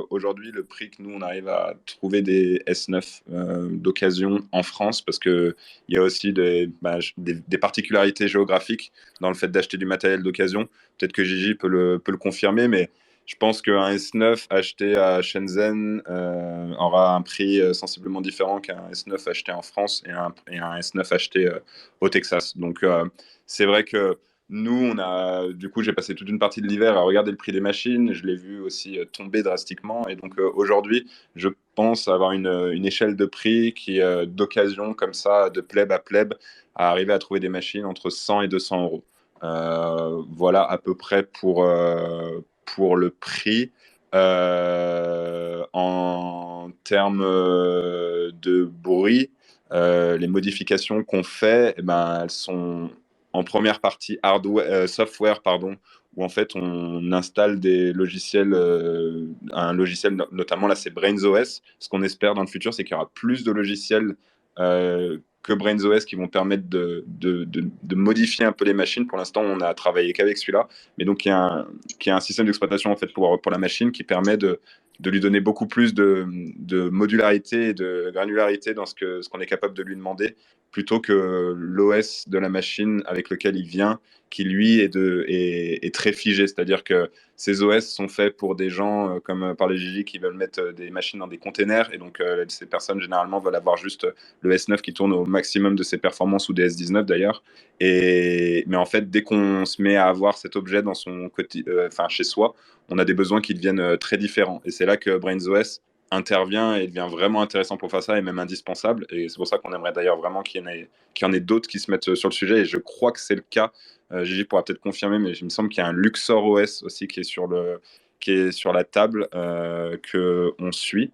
aujourd'hui, le prix que nous, on arrive à trouver des S9 d'occasion en France, parce qu'il y a aussi des particularités géographiques dans le fait d'acheter du matériel d'occasion. Peut-être que Gigi peut le confirmer, mais je pense qu'un S9 acheté à Shenzhen aura un prix sensiblement différent qu'un S9 acheté en France et un S9 acheté au Texas. Donc c'est vrai que nous, du coup, j'ai passé toute une partie de l'hiver à regarder le prix des machines. Je l'ai vu aussi tomber drastiquement. Et donc aujourd'hui, je pense avoir une échelle de prix qui, d'occasion comme ça, de pleb à pleb, à arriver à trouver des machines entre 100 et 200 euros. Voilà à peu près pour le prix. En termes de bruit, les modifications qu'on fait, elles sont en première partie software, pardon, où en fait on installe des logiciels, un logiciel notamment là c'est BrainsOS. Ce qu'on espère dans le futur, c'est qu'il y aura plus de logiciels que BrainsOS qui vont permettre de modifier un peu les machines. Pour l'instant, on a travaillé qu'avec celui-là, mais donc il y a un système d'exploitation en fait pour la machine qui permet de lui donner beaucoup plus de modularité et de granularité dans ce qu'on est capable de lui demander, plutôt que l'OS de la machine avec lequel il vient, qui lui est très figé. C'est-à-dire que ces OS sont faits pour des gens, comme parlait Gigi, qui veulent mettre des machines dans des containers, et donc ces personnes généralement veulent avoir juste le S9 qui tourne au maximum de ses performances, ou des S19 d'ailleurs. Mais en fait, dès qu'on se met à avoir cet objet dans chez soi, on a des besoins qui deviennent très différents. Et c'est là que BrainsOS intervient et devient vraiment intéressant pour faire ça, et même indispensable. Et c'est pour ça qu'on aimerait d'ailleurs vraiment qu'il y en ait d'autres qui se mettent sur le sujet. Et je crois que c'est le cas. Gigi pourra peut-être confirmer, mais il me semble qu'il y a un Luxor OS aussi qui est sur la table, qu'on suit.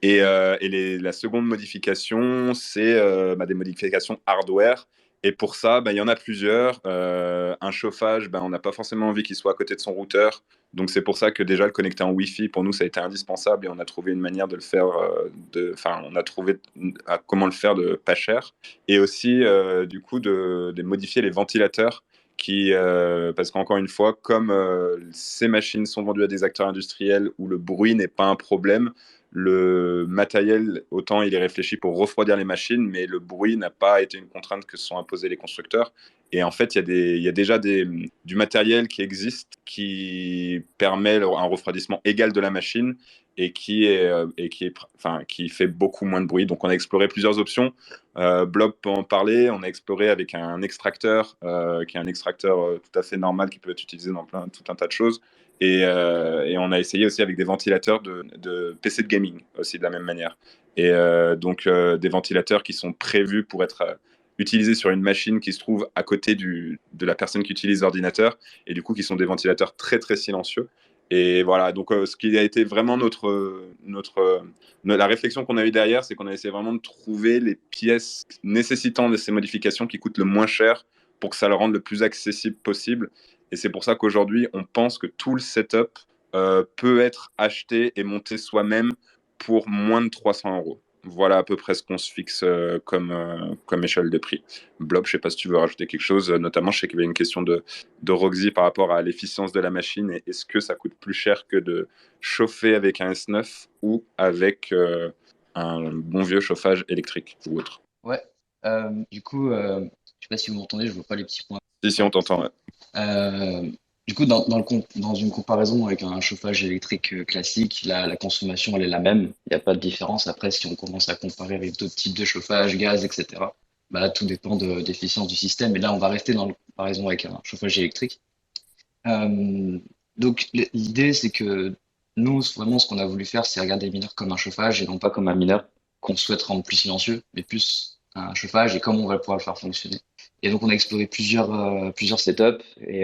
Et la seconde modification, c'est des modifications hardware. Et pour ça, il y en a plusieurs. Un chauffage, on n'a pas forcément envie qu'il soit à côté de son routeur. Donc c'est pour ça que déjà le connecter en Wi-Fi, pour nous, ça a été indispensable, et on a trouvé une manière de le faire, on a trouvé comment le faire de pas cher. Et aussi, du coup, de modifier les ventilateurs. Parce qu'encore une fois, comme ces machines sont vendues à des acteurs industriels où le bruit n'est pas un problème, le matériel, autant il est réfléchi pour refroidir les machines, mais le bruit n'a pas été une contrainte que se sont imposés les constructeurs. Et en fait, il y a déjà du matériel qui existe, qui permet un refroidissement égal de la machine, et qui fait beaucoup moins de bruit. Donc on a exploré plusieurs options. Blob peut en parler. On a exploré avec un extracteur, qui est un extracteur tout à fait normal, qui peut être utilisé dans tout un tas de choses. Et on a essayé aussi avec des ventilateurs de PC de gaming, aussi de la même manière. Et donc des ventilateurs qui sont prévus pour être utilisés sur une machine qui se trouve à côté de la personne qui utilise l'ordinateur, et du coup qui sont des ventilateurs très très silencieux. Et voilà, donc ce qui a été vraiment la réflexion qu'on a eue derrière, c'est qu'on a essayé vraiment de trouver les pièces nécessitant de ces modifications qui coûtent le moins cher, pour que ça le rende le plus accessible possible. Et c'est pour ça qu'aujourd'hui, on pense que tout le setup peut être acheté et monté soi-même pour moins de 300 euros. Voilà à peu près ce qu'on se fixe comme échelle de prix. Blob, je ne sais pas si tu veux rajouter quelque chose. Notamment, je sais qu'il y avait une question de Roxy par rapport à l'efficience de la machine. Et est-ce que ça coûte plus cher que de chauffer avec un S9 ou avec un bon vieux chauffage électrique ou autre? Ouais, du coup, je sais pas si vous m'entendez, je vois pas les petits points. Si, on t'entend, ouais. Du coup, dans une comparaison avec un chauffage électrique classique, la consommation, elle est la même. Il n'y a pas de différence. Après, si on commence à comparer avec d'autres types de chauffage, gaz, etc., là, tout dépend de l'efficience du système. Et là, on va rester dans la comparaison avec un chauffage électrique. Donc, l'idée, c'est que nous, vraiment, ce qu'on a voulu faire, c'est regarder les mineurs comme un chauffage, et non pas comme un mineur qu'on souhaite rendre plus silencieux, mais plus un chauffage, et comment on va pouvoir le faire fonctionner. Et donc, on a exploré plusieurs setups. Et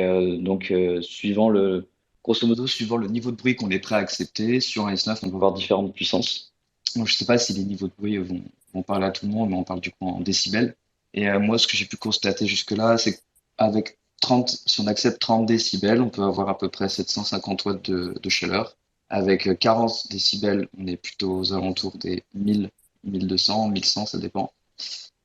grosso modo, suivant le niveau de bruit qu'on est prêt à accepter, sur un S9, on peut avoir différentes puissances. Donc, je ne sais pas si les niveaux de bruit vont parler à tout le monde, mais on parle du coup en décibels. Et moi, ce que j'ai pu constater jusque-là, c'est qu'avec si on accepte 30 décibels, on peut avoir à peu près 750 watts de chaleur. Avec 40 décibels, on est plutôt aux alentours des 1000, 1200, 1100, ça dépend.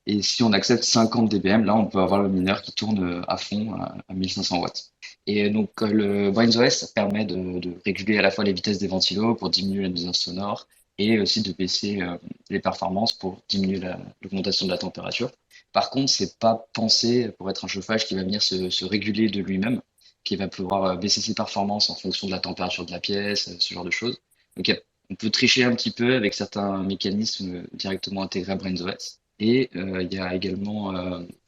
Et si on accepte 50 dBm, là, on peut avoir le mineur qui tourne à fond à 1500 watts. Et donc, le BrainOS, ça permet de réguler à la fois les vitesses des ventilos pour diminuer la nuisance sonore et aussi de baisser les performances pour diminuer l'augmentation de la température. Par contre, c'est pas pensé pour être un chauffage qui va venir se réguler de lui-même, qui va pouvoir baisser ses performances en fonction de la température de la pièce, ce genre de choses. Donc, on peut tricher un petit peu avec certains mécanismes directement intégrés à BrainOS. Et il y a également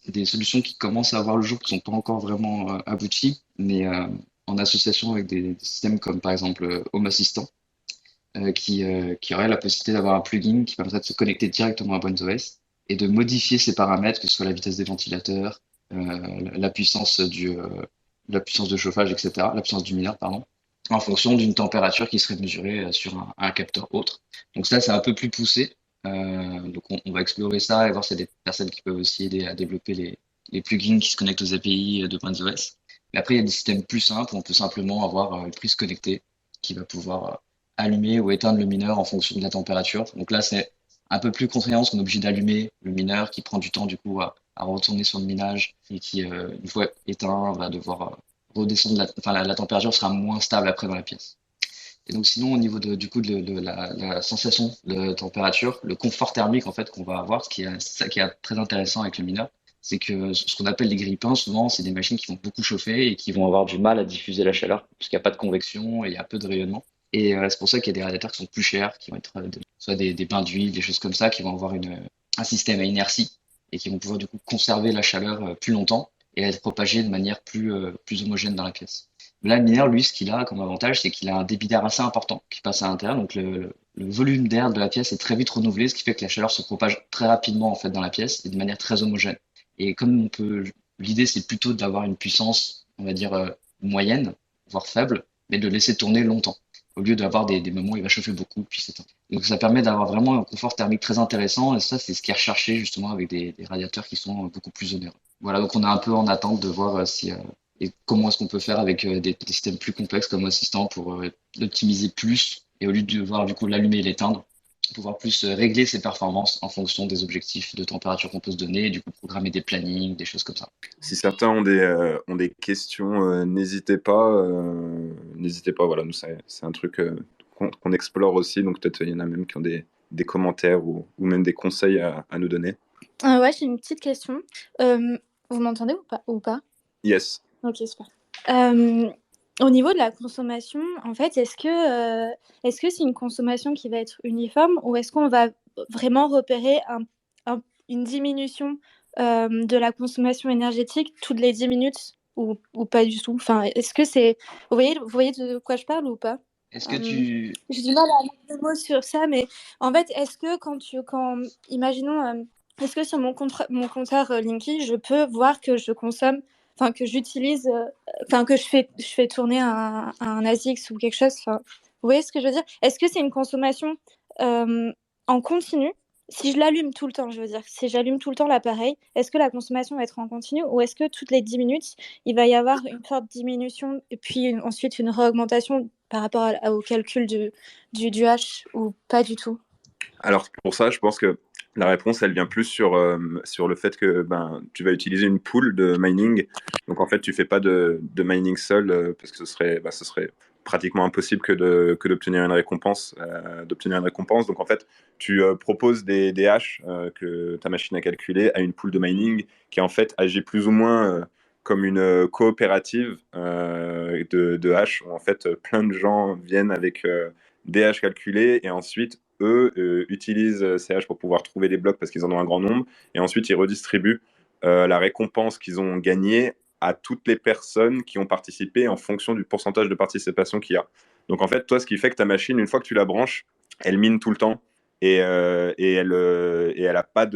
des solutions qui commencent à avoir le jour, qui ne sont pas encore vraiment abouties, mais en association avec des systèmes comme par exemple Home Assistant, qui aurait la possibilité d'avoir un plugin qui permettrait de se connecter directement à BrainOS et de modifier ses paramètres, que ce soit la vitesse des ventilateurs, la puissance la puissance de chauffage, etc., la puissance du mineur, pardon, en fonction d'une température qui serait mesurée sur un capteur autre. Donc ça, c'est un peu plus poussé. Donc on va explorer ça et voir s'il y a des personnes qui peuvent aussi aider à développer les plugins qui se connectent aux API de BrainOS. Mais après, il y a des systèmes plus simples où on peut simplement avoir une prise connectée qui va pouvoir allumer ou éteindre le mineur en fonction de la température. Donc là, c'est un peu plus contraignant parce qu'on est obligé d'allumer le mineur qui prend du temps du coup à retourner sur le minage et qui, une fois éteint, va devoir redescendre, la température sera moins stable après dans la pièce. Et donc sinon au niveau du coup de la sensation de température, le confort thermique en fait qu'on va avoir, c'est ça qui est très intéressant avec le mineur, c'est que ce qu'on appelle les grille-pains, souvent c'est des machines qui vont beaucoup chauffer et qui vont avoir du mal à diffuser la chaleur parce qu'il n'y a pas de convection et il y a peu de rayonnement. Et c'est pour ça qu'il y a des radiateurs qui sont plus chers, qui vont être soit des bains d'huile, des choses comme ça, qui vont avoir un système à inertie et qui vont pouvoir du coup conserver la chaleur plus longtemps et être propagée de manière plus homogène dans la pièce. Là, le mineur, lui, ce qu'il a comme avantage, c'est qu'il a un débit d'air assez important qui passe à l'intérieur. Donc, le volume d'air de la pièce est très vite renouvelé, ce qui fait que la chaleur se propage très rapidement, en fait, dans la pièce et de manière très homogène. Et comme l'idée, c'est plutôt d'avoir une puissance, on va dire, moyenne, voire faible, mais de laisser tourner longtemps, au lieu d'avoir des moments où il va chauffer beaucoup, puis s'éteindre. Donc, ça permet d'avoir vraiment un confort thermique très intéressant. Et ça, c'est ce qui est recherché, justement, avec des radiateurs qui sont beaucoup plus onéreux. Voilà, donc on est un peu en attente de voir si et comment est-ce qu'on peut faire avec des systèmes plus complexes comme Assistant pour l'optimiser plus et au lieu de devoir du coup l'allumer et l'éteindre, pouvoir plus régler ses performances en fonction des objectifs de température qu'on peut se donner et du coup programmer des plannings, des choses comme ça. Si certains ont des questions, n'hésitez pas. Voilà, nous, c'est un truc qu'on explore aussi. Donc peut-être il y en a même qui ont des commentaires ou même des conseils à nous donner. Ouais, j'ai une petite question. Vous m'entendez ou pas? Yes. Ok, super. Au niveau de la consommation, en fait, est-ce que c'est une consommation qui va être uniforme ou est-ce qu'on va vraiment repérer une diminution de la consommation énergétique toutes les 10 minutes ou pas du tout? Enfin, est-ce que c'est... Vous voyez de quoi je parle ou pas? Est-ce que tu... J'ai du mal à mettre des mots sur ça, mais en fait, est-ce que imaginons, est-ce que sur mon compteur Linky, je peux voir que je consomme, enfin que j'utilise, enfin que je fais tourner un ASICS ou quelque chose, enfin, vous voyez ce que je veux dire? Est-ce que c'est une consommation en continu? Si je l'allume tout le temps, je veux dire, si j'allume tout le temps l'appareil, est-ce que la consommation va être en continu ou est-ce que toutes les 10 minutes, il va y avoir une forte diminution et puis ensuite une réaugmentation par rapport au calcul du H ou pas du tout? Alors pour ça, je pense que la réponse, elle vient plus sur le fait que tu vas utiliser une pool de mining. Donc en fait, tu fais pas de mining seul parce que ce serait pratiquement impossible que d'obtenir une récompense. Donc en fait, tu proposes des hash que ta machine a calculé à une pool de mining qui en fait agit plus ou moins comme une coopérative de hash où en fait plein de gens viennent avec des hash calculés et ensuite eux utilisent ces hash pour pouvoir trouver des blocs parce qu'ils en ont un grand nombre et ensuite ils redistribuent la récompense qu'ils ont gagnée à toutes les personnes qui ont participé en fonction du pourcentage de participation qu'il y a. Donc en fait, toi, ce qui fait que ta machine, une fois que tu la branches, elle mine tout le temps et elle a pas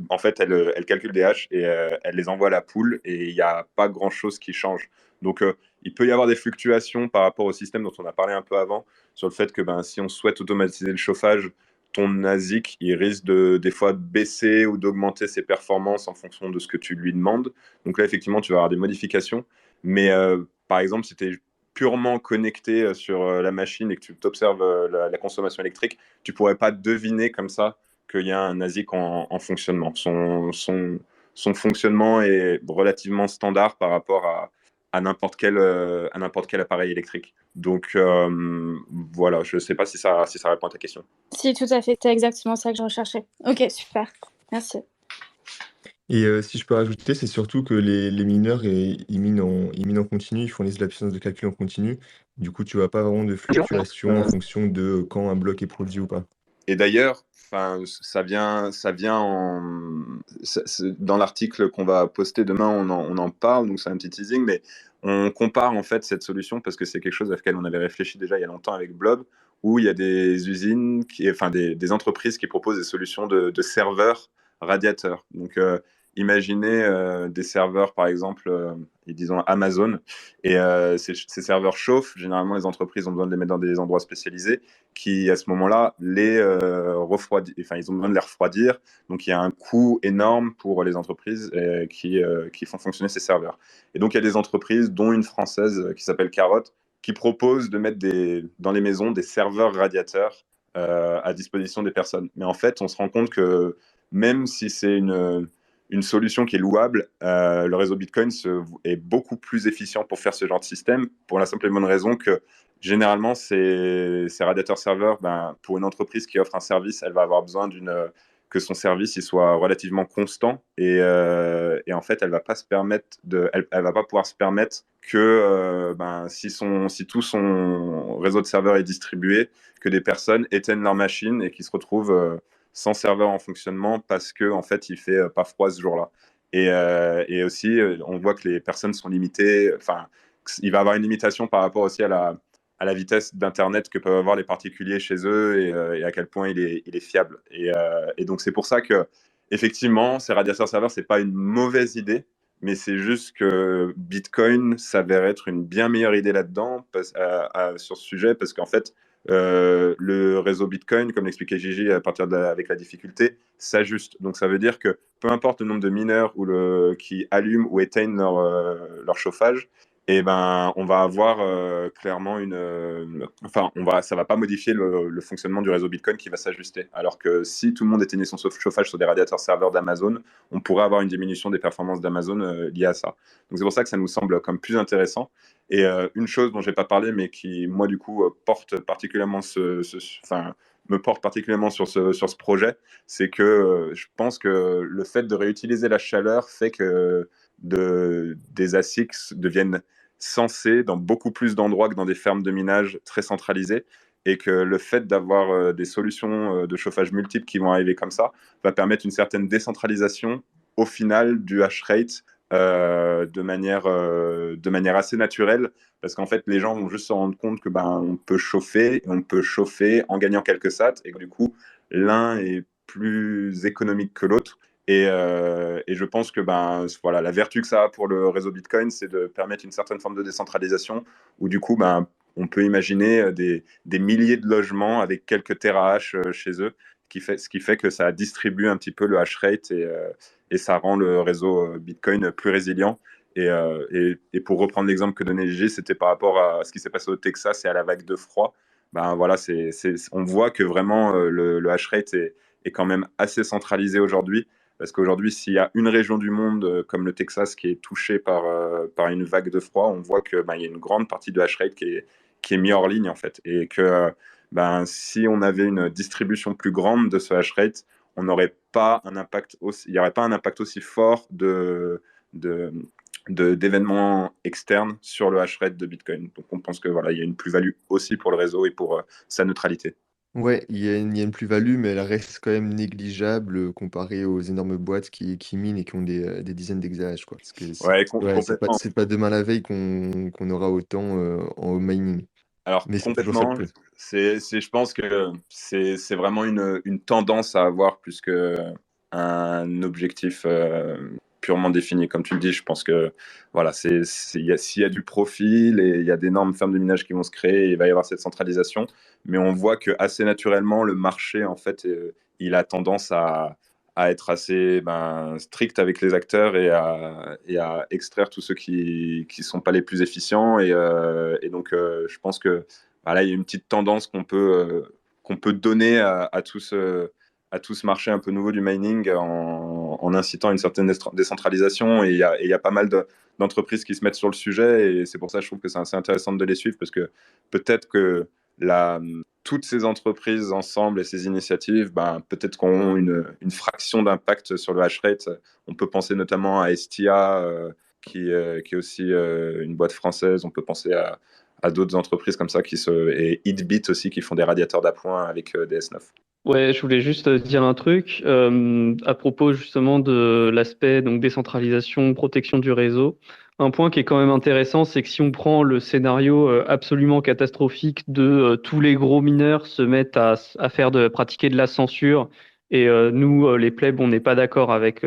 en fait, elle calcule des hash et elle les envoie à la pool et il n'y a pas grand chose qui change. Donc il peut y avoir des fluctuations par rapport au système dont on a parlé un peu avant sur le fait que si on souhaite automatiser le chauffage, ton ASIC, il risque des fois de baisser ou d'augmenter ses performances en fonction de ce que tu lui demandes. Donc là, effectivement, tu vas avoir des modifications. Mais par exemple, si tu es purement connecté sur la machine et que tu t'observes la consommation électrique, tu pourrais pas deviner comme ça qu'il y a un ASIC en fonctionnement. Son fonctionnement est relativement standard par rapport à n'importe quel appareil électrique. Donc voilà, je ne sais pas si ça répond à ta question. Si, tout à fait, c'est exactement ça que je recherchais. Ok, super, merci. Et si je peux rajouter, c'est surtout que les mineurs, ils minent en continu, ils font la puissance de calcul en continu. Du coup, tu vois pas vraiment de fluctuation en fonction de quand un bloc est produit ou pas. Et d'ailleurs, ça vient dans l'article qu'on va poster demain, on en parle, donc c'est un petit teasing, mais on compare en fait cette solution parce que c'est quelque chose à laquelle on avait réfléchi déjà il y a longtemps avec Blob, où il y a des usines, des entreprises qui proposent des solutions de serveurs radiateurs. Donc, imaginez des serveurs, par exemple, et disons Amazon, et ces serveurs chauffent. Généralement, les entreprises ont besoin de les mettre dans des endroits spécialisés qui, à ce moment-là, ils ont besoin de les refroidir. Donc, il y a un coût énorme pour les entreprises qui font fonctionner ces serveurs. Et donc, il y a des entreprises, dont une française qui s'appelle Carotte, qui propose de mettre dans les maisons des serveurs radiateurs à disposition des personnes. Mais en fait, on se rend compte que même si c'est une solution qui est louable, le réseau Bitcoin est beaucoup plus efficient pour faire ce genre de système, pour la simple et bonne raison que généralement, ces radiateurs serveurs, pour une entreprise qui offre un service, elle va avoir besoin que son service il soit relativement constant et en fait, elle va pas elle va pas pouvoir se permettre que si tout son réseau de serveurs est distribué, que des personnes éteignent leur machine et qui se retrouvent sans serveur en fonctionnement parce que en fait, il fait pas froid ce jour-là. Et aussi, on voit que les personnes sont limitées. Enfin, il va y avoir une limitation par rapport aussi à la vitesse d'Internet que peuvent avoir les particuliers chez eux et à quel point il est fiable. Et donc, c'est pour ça que, effectivement, ces radiateurs serveurs, c'est pas une mauvaise idée, mais c'est juste que Bitcoin s'avère être une bien meilleure idée là-dedans sur ce sujet, parce qu'en fait, le réseau Bitcoin, comme l'expliquait Gigi, avec la difficulté, s'ajuste. Donc, ça veut dire que peu importe le nombre de mineurs qui allument ou éteignent leur chauffage, et on va avoir clairement ça va pas modifier le fonctionnement du réseau Bitcoin qui va s'ajuster. Alors que si tout le monde éteignait son chauffage sur des radiateurs serveurs d'Amazon, on pourrait avoir une diminution des performances d'Amazon liée à ça. Donc c'est pour ça que ça nous semble comme plus intéressant. Et une chose dont j'ai pas parlé, mais qui moi du coup porte particulièrement me porte particulièrement sur ce projet, c'est que je pense que le fait de réutiliser la chaleur fait que des ASICs deviennent sensés dans beaucoup plus d'endroits que dans des fermes de minage très centralisées, et que le fait d'avoir des solutions de chauffage multiples qui vont arriver comme ça va permettre une certaine décentralisation au final du hash rate de manière assez naturelle, parce qu'en fait les gens vont juste se rendre compte que on peut chauffer en gagnant quelques sats, et que du coup l'un est plus économique que l'autre. Et je pense que voilà, la vertu que ça a pour le réseau Bitcoin, c'est de permettre une certaine forme de décentralisation, où du coup on peut imaginer des milliers de logements avec quelques terahash chez eux, ce qui fait que ça distribue un petit peu le hash rate et ça rend le réseau Bitcoin plus résilient. Et pour reprendre l'exemple que donnait Gigi, c'était par rapport à ce qui s'est passé au Texas et à la vague de froid. Voilà, on voit que vraiment le hash rate est quand même assez centralisé aujourd'hui. Parce qu'aujourd'hui, s'il y a une région du monde comme le Texas qui est touchée par une vague de froid, on voit qu'il y a une grande partie de hash rate qui est mis hors ligne en fait. Et que si on avait une distribution plus grande de ce hash rate, on n'aurait pas il n'y aurait pas un impact aussi fort d'événements externes sur le hash rate de Bitcoin. Donc on pense que voilà, il y a une plus-value aussi pour le réseau et pour sa neutralité. Ouais, il y a une plus-value, mais elle reste quand même négligeable comparée aux énormes boîtes qui minent et qui ont des dizaines d'exahash, quoi. Parce que Ouais, ouais, complètement. c'est pas demain la veille qu'on aura autant en mining. Alors Mais c'est toujours ça le complètement, prix. je pense que c'est vraiment une tendance à avoir plus qu'un objectif purement défini. Comme tu le dis, je pense que voilà, s'il y a du profil et il y a d'énormes fermes de minage qui vont se créer, il va y avoir cette centralisation. Mais on voit que assez naturellement, le marché, en fait, il a tendance à être assez strict avec les acteurs et à extraire tous ceux qui sont pas les plus efficients. Et donc, je pense que voilà, il y a une petite tendance qu'on peut donner à à tout ce marché un peu nouveau du mining en incitant une certaine décentralisation. Et il y a pas mal d'entreprises qui se mettent sur le sujet. Et c'est pour ça que je trouve que c'est assez intéressant de les suivre parce que peut-être que toutes ces entreprises ensemble et ces initiatives, peut-être qu'on auront une fraction d'impact sur le hash rate. On peut penser notamment à Estia, qui est aussi une boîte française. On peut penser à d'autres entreprises comme ça et Hitbit aussi qui font des radiateurs d'appoint avec des S9. Ouais, je voulais juste dire un truc à propos justement de l'aspect donc décentralisation, protection du réseau. Un point qui est quand même intéressant, c'est que si on prend le scénario absolument catastrophique de tous les gros mineurs se mettent à pratiquer de la censure et nous les plebs on n'est pas d'accord avec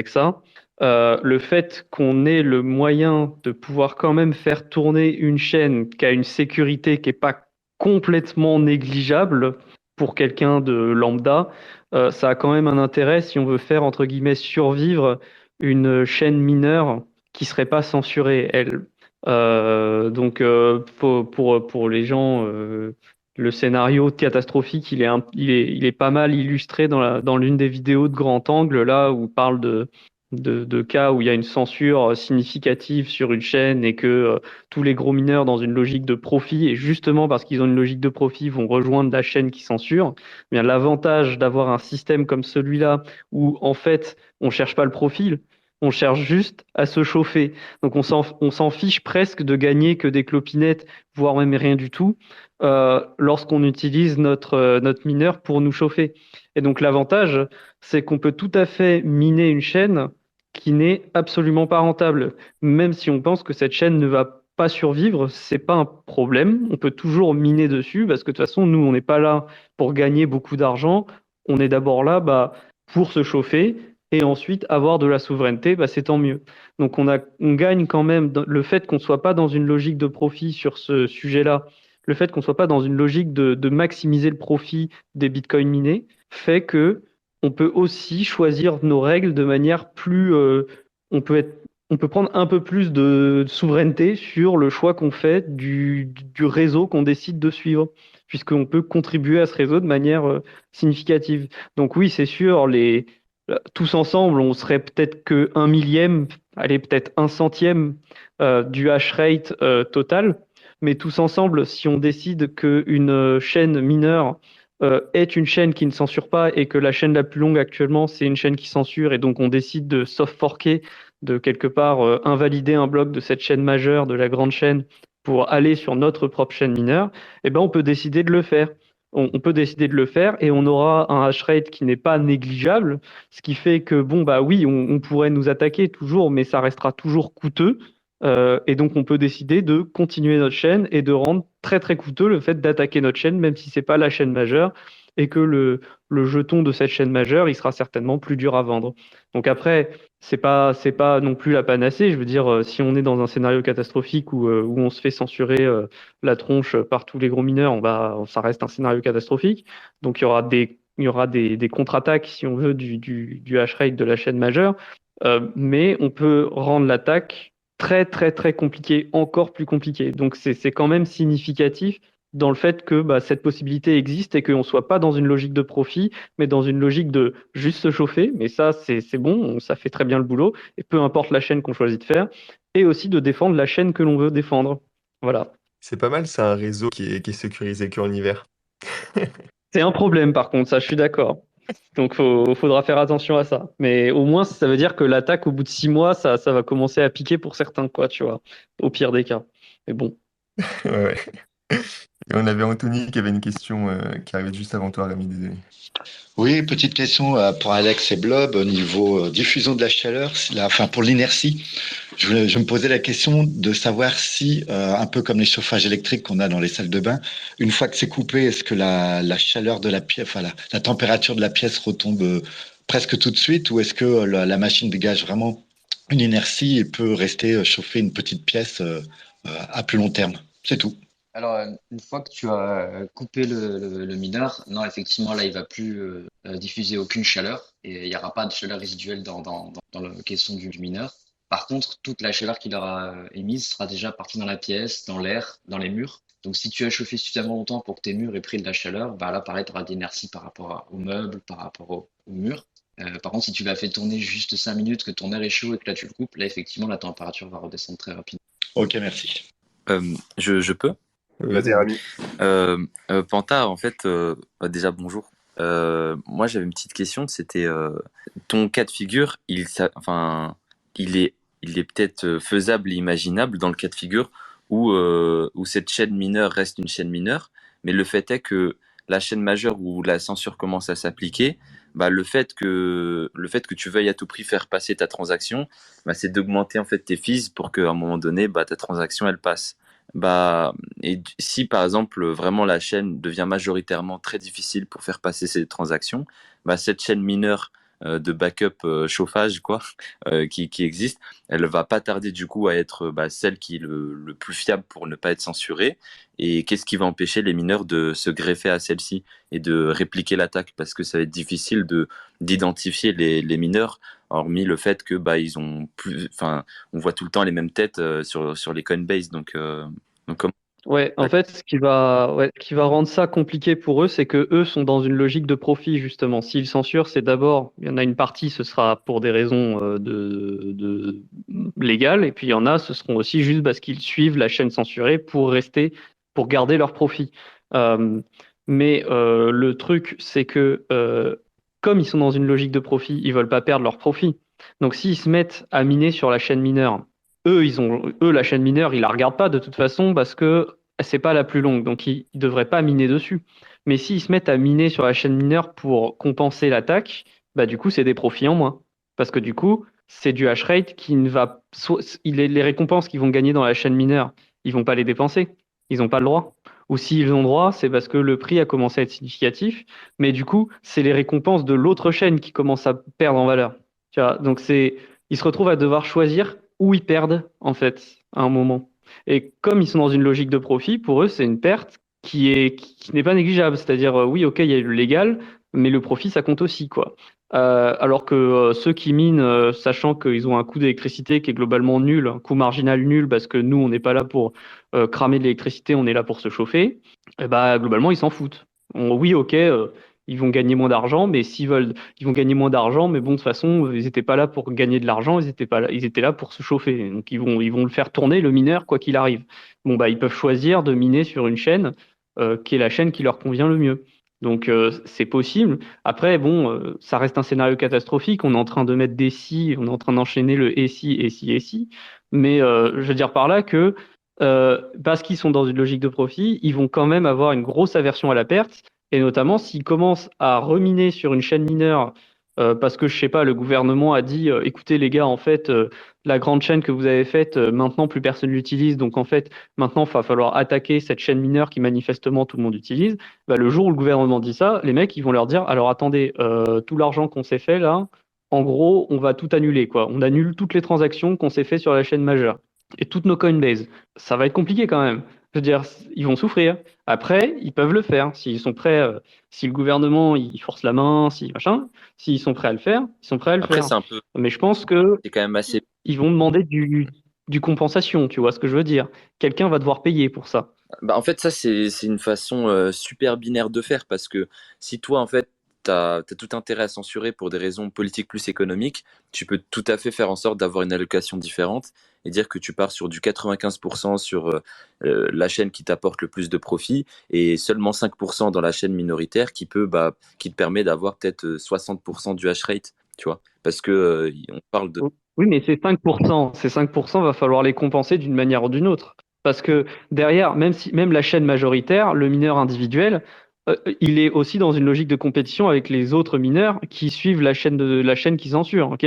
ça. Le fait qu'on ait le moyen de pouvoir quand même faire tourner une chaîne qui a une sécurité qui est pas complètement négligeable pour quelqu'un de lambda, ça a quand même un intérêt si on veut faire, entre guillemets, survivre une chaîne mineure qui serait pas censurée, elle. Donc, pour les gens, le scénario catastrophique, il est pas mal illustré dans l'une des vidéos de grand angle, là, où on parle de cas où il y a une censure significative sur une chaîne et que tous les gros mineurs dans une logique de profit, et justement parce qu'ils ont une logique de profit, vont rejoindre la chaîne qui censure. Eh bien, l'avantage d'avoir un système comme celui-là, où en fait, on cherche pas le profil, on cherche juste à se chauffer. Donc on s'en fiche presque de gagner que des clopinettes, voire même rien du tout, lorsqu'on utilise notre mineur pour nous chauffer. Et donc l'avantage, c'est qu'on peut tout à fait miner une chaîne qui n'est absolument pas rentable. Même si on pense que cette chaîne ne va pas survivre, c'est pas un problème. On peut toujours miner dessus parce que de toute façon, nous, on n'est pas là pour gagner beaucoup d'argent. On est d'abord là pour se chauffer et ensuite avoir de la souveraineté, c'est tant mieux. Donc on gagne quand même le fait qu'on ne soit pas dans une logique de profit sur ce sujet-là, le fait qu'on ne soit pas dans une logique de maximiser le profit des bitcoins minés, fait que on peut aussi choisir nos règles de manière plus. On peut prendre un peu plus de souveraineté sur le choix qu'on fait du réseau qu'on décide de suivre, puisqu'on peut contribuer à ce réseau de manière significative. Donc oui, c'est sûr, tous ensemble, on serait peut-être que 1 millième, allez, peut-être 1 centième du hash rate total, mais tous ensemble, si on décide qu'une chaîne mineure est une chaîne qui ne censure pas et que la chaîne la plus longue actuellement, c'est une chaîne qui censure et donc on décide de soft forker, de quelque part invalider un bloc de cette chaîne majeure, de la grande chaîne, pour aller sur notre propre chaîne mineure, eh ben on peut décider de le faire. On peut décider de le faire et on aura un hash rate qui n'est pas négligeable, ce qui fait que, bon, oui, on pourrait nous attaquer toujours, mais ça restera toujours coûteux. Et donc, on peut décider de continuer notre chaîne et de rendre très, très coûteux le fait d'attaquer notre chaîne, même si c'est pas la chaîne majeure, et que le jeton de cette chaîne majeure, il sera certainement plus dur à vendre. Donc après, c'est pas non plus la panacée. Je veux dire, si on est dans un scénario catastrophique où on se fait censurer la tronche par tous les gros mineurs, ça reste un scénario catastrophique. Donc, il y aura des contre-attaques, si on veut, du hash rate de la chaîne majeure. Mais on peut rendre l'attaque très, très, très compliqué, encore plus compliqué. Donc, c'est quand même significatif dans le fait que cette possibilité existe et qu'on ne soit pas dans une logique de profit, mais dans une logique de juste se chauffer. Mais ça, c'est bon, ça fait très bien le boulot, et peu importe la chaîne qu'on choisit de faire, et aussi de défendre la chaîne que l'on veut défendre. Voilà. C'est pas mal, c'est un réseau qui est sécurisé qu'en hiver. C'est un problème, par contre, ça, je suis d'accord. Donc, faudra faire attention à ça. Mais au moins, ça veut dire que l'attaque, au bout de 6 mois, ça va commencer à piquer pour certains, quoi, tu vois, au pire des cas. Mais bon. Ouais. Et on avait Anthony qui avait une question qui arrivait juste avant toi, Rémi, désolé. Oui, petite question pour Alex et Blob au niveau diffusion de la chaleur, enfin pour l'inertie. Je me posais la question de savoir si, un peu comme les chauffages électriques qu'on a dans les salles de bain, une fois que c'est coupé, est-ce que la chaleur de la pièce, enfin la température de la pièce retombe presque tout de suite, ou est-ce que la machine dégage vraiment une inertie et peut rester chauffer une petite pièce à plus long terme? C'est tout. Alors, une fois que tu as coupé le mineur, non, effectivement, là, il va plus diffuser aucune chaleur et il n'y aura pas de chaleur résiduelle dans la caisson du mineur. Par contre, toute la chaleur qu'il aura émise sera déjà partie dans la pièce, dans l'air, dans les murs. Donc, si tu as chauffé suffisamment longtemps pour que tes murs aient pris de la chaleur, bah là, pareil, tu auras d'inertie par rapport aux meubles, par rapport au mur. Par contre, si tu l'as fait tourner juste 5 minutes, que ton air est chaud et que là tu le coupes, là effectivement la température va redescendre très rapidement. Ok, merci. Je peux? Vas-y, Rami. Panta, en fait, déjà bonjour. Moi, j'avais une petite question. C'était ton cas de figure. Enfin, il est, il est peut-être faisable et imaginable dans le cas de figure où cette chaîne mineure reste une chaîne mineure, mais le fait est que la chaîne majeure où la censure commence à s'appliquer, bah, le fait que tu veuilles à tout prix faire passer ta transaction, bah, c'est d'augmenter en fait tes fees pour qu'à un moment donné, bah, ta transaction elle passe. Bah, et si par exemple vraiment la chaîne devient majoritairement très difficile pour faire passer ces transactions, bah, cette chaîne mineure de backup chauffage quoi, qui existe, elle va pas tarder du coup à être bah, celle qui est le plus fiable pour ne pas être censurée. Et qu'est-ce qui va empêcher les mineurs de se greffer à celle-ci et de répliquer l'attaque? Parce que ça va être difficile d'identifier les mineurs, hormis le fait que bah, ils ont plus, enfin, on voit tout le temps les mêmes têtes sur les Coinbase. Donc comment- Ouais, en fait, ce qui va rendre ça compliqué pour eux, c'est que eux sont dans une logique de profit, justement. S'ils censurent, c'est d'abord, il y en a une partie, ce sera pour des raisons légales, et puis il y en a, ce seront aussi juste parce qu'ils suivent la chaîne censurée pour rester, pour garder leur profit. Euh, mais le truc, c'est que comme ils sont dans une logique de profit, ils veulent pas perdre leur profit. Donc s'ils se mettent à miner sur la chaîne mineure, eux, la chaîne mineure, ils la regardent pas de toute façon parce que c'est pas la plus longue, donc ils devraient pas miner dessus. Mais s'ils se mettent à miner sur la chaîne mineure pour compenser l'attaque, bah du coup c'est des profits en moins. Parce que du coup, c'est du hash rate qui ne va, les récompenses qu'ils vont gagner dans la chaîne mineure, ils vont pas les dépenser. Ils n'ont pas le droit. Ou s'ils ont droit, c'est parce que le prix a commencé à être significatif. Mais du coup, c'est les récompenses de l'autre chaîne qui commencent à perdre en valeur. Tu vois, donc ils se retrouvent à devoir choisir où ils perdent, en fait, à un moment. Et comme ils sont dans une logique de profit, pour eux, c'est une perte qui n'est pas négligeable. C'est-à-dire, oui, ok, il y a le légal, mais le profit, ça compte aussi, quoi. Alors que ceux qui minent, sachant qu'ils ont un coût d'électricité qui est globalement nul, un coût marginal nul, parce que nous, on n'est pas là pour cramer de l'électricité, on est là pour se chauffer, et bah, globalement, ils s'en foutent. Oui, ok, ils vont gagner moins d'argent, mais s'ils veulent, ils vont gagner moins d'argent, mais bon, de toute façon, ils n'étaient pas là pour gagner de l'argent, ils étaient pas là, ils étaient là pour se chauffer. Donc, ils vont le faire tourner, le mineur, quoi qu'il arrive. Bon, bah, ils peuvent choisir de miner sur une chaîne qui est la chaîne qui leur convient le mieux. Donc, c'est possible. Après, bon, ça reste un scénario catastrophique. On est en train de mettre des si, on est en train d'enchaîner le et si. Mais je veux dire par là que parce qu'ils sont dans une logique de profit, ils vont quand même avoir une grosse aversion à la perte. Et notamment s'ils commencent à reminer sur une chaîne mineure, parce que je sais pas, le gouvernement a dit, écoutez les gars, en fait, la grande chaîne que vous avez faite, maintenant plus personne l'utilise, donc en fait, maintenant il va falloir attaquer cette chaîne mineure qui manifestement tout le monde utilise. Bah, le jour où le gouvernement dit ça, les mecs ils vont leur dire, alors attendez, tout l'argent qu'on s'est fait là, en gros, on va tout annuler, quoi. On annule toutes les transactions qu'on s'est fait sur la chaîne majeure et toutes nos Coinbase. Ça va être compliqué quand même. Je veux dire, ils vont souffrir. Après, ils peuvent le faire. S'ils sont prêts, si le gouvernement il force la main, si machin, s'ils sont prêts à le faire, ils sont prêts à le Après, faire. c'est un peu, Mais je pense que c'est quand même assez. ils vont demander du compensation, tu vois ce que je veux dire. Quelqu'un va devoir payer pour ça. Bah, en fait, ça, c'est une façon super binaire de faire parce que si toi, en fait, tu as tout intérêt à censurer pour des raisons politiques plus économiques, tu peux tout à fait faire en sorte d'avoir une allocation différente et dire que tu pars sur du 95% sur la chaîne qui t'apporte le plus de profit et seulement 5% dans la chaîne minoritaire qui te permet d'avoir peut-être 60% du hash rate, tu vois. Parce que on parle de. Oui, mais ces 5%, va falloir les compenser d'une manière ou d'une autre. Parce que derrière, même la chaîne majoritaire, le mineur individuel, il est aussi dans une logique de compétition avec les autres mineurs qui suivent la chaîne qui censure. Ok,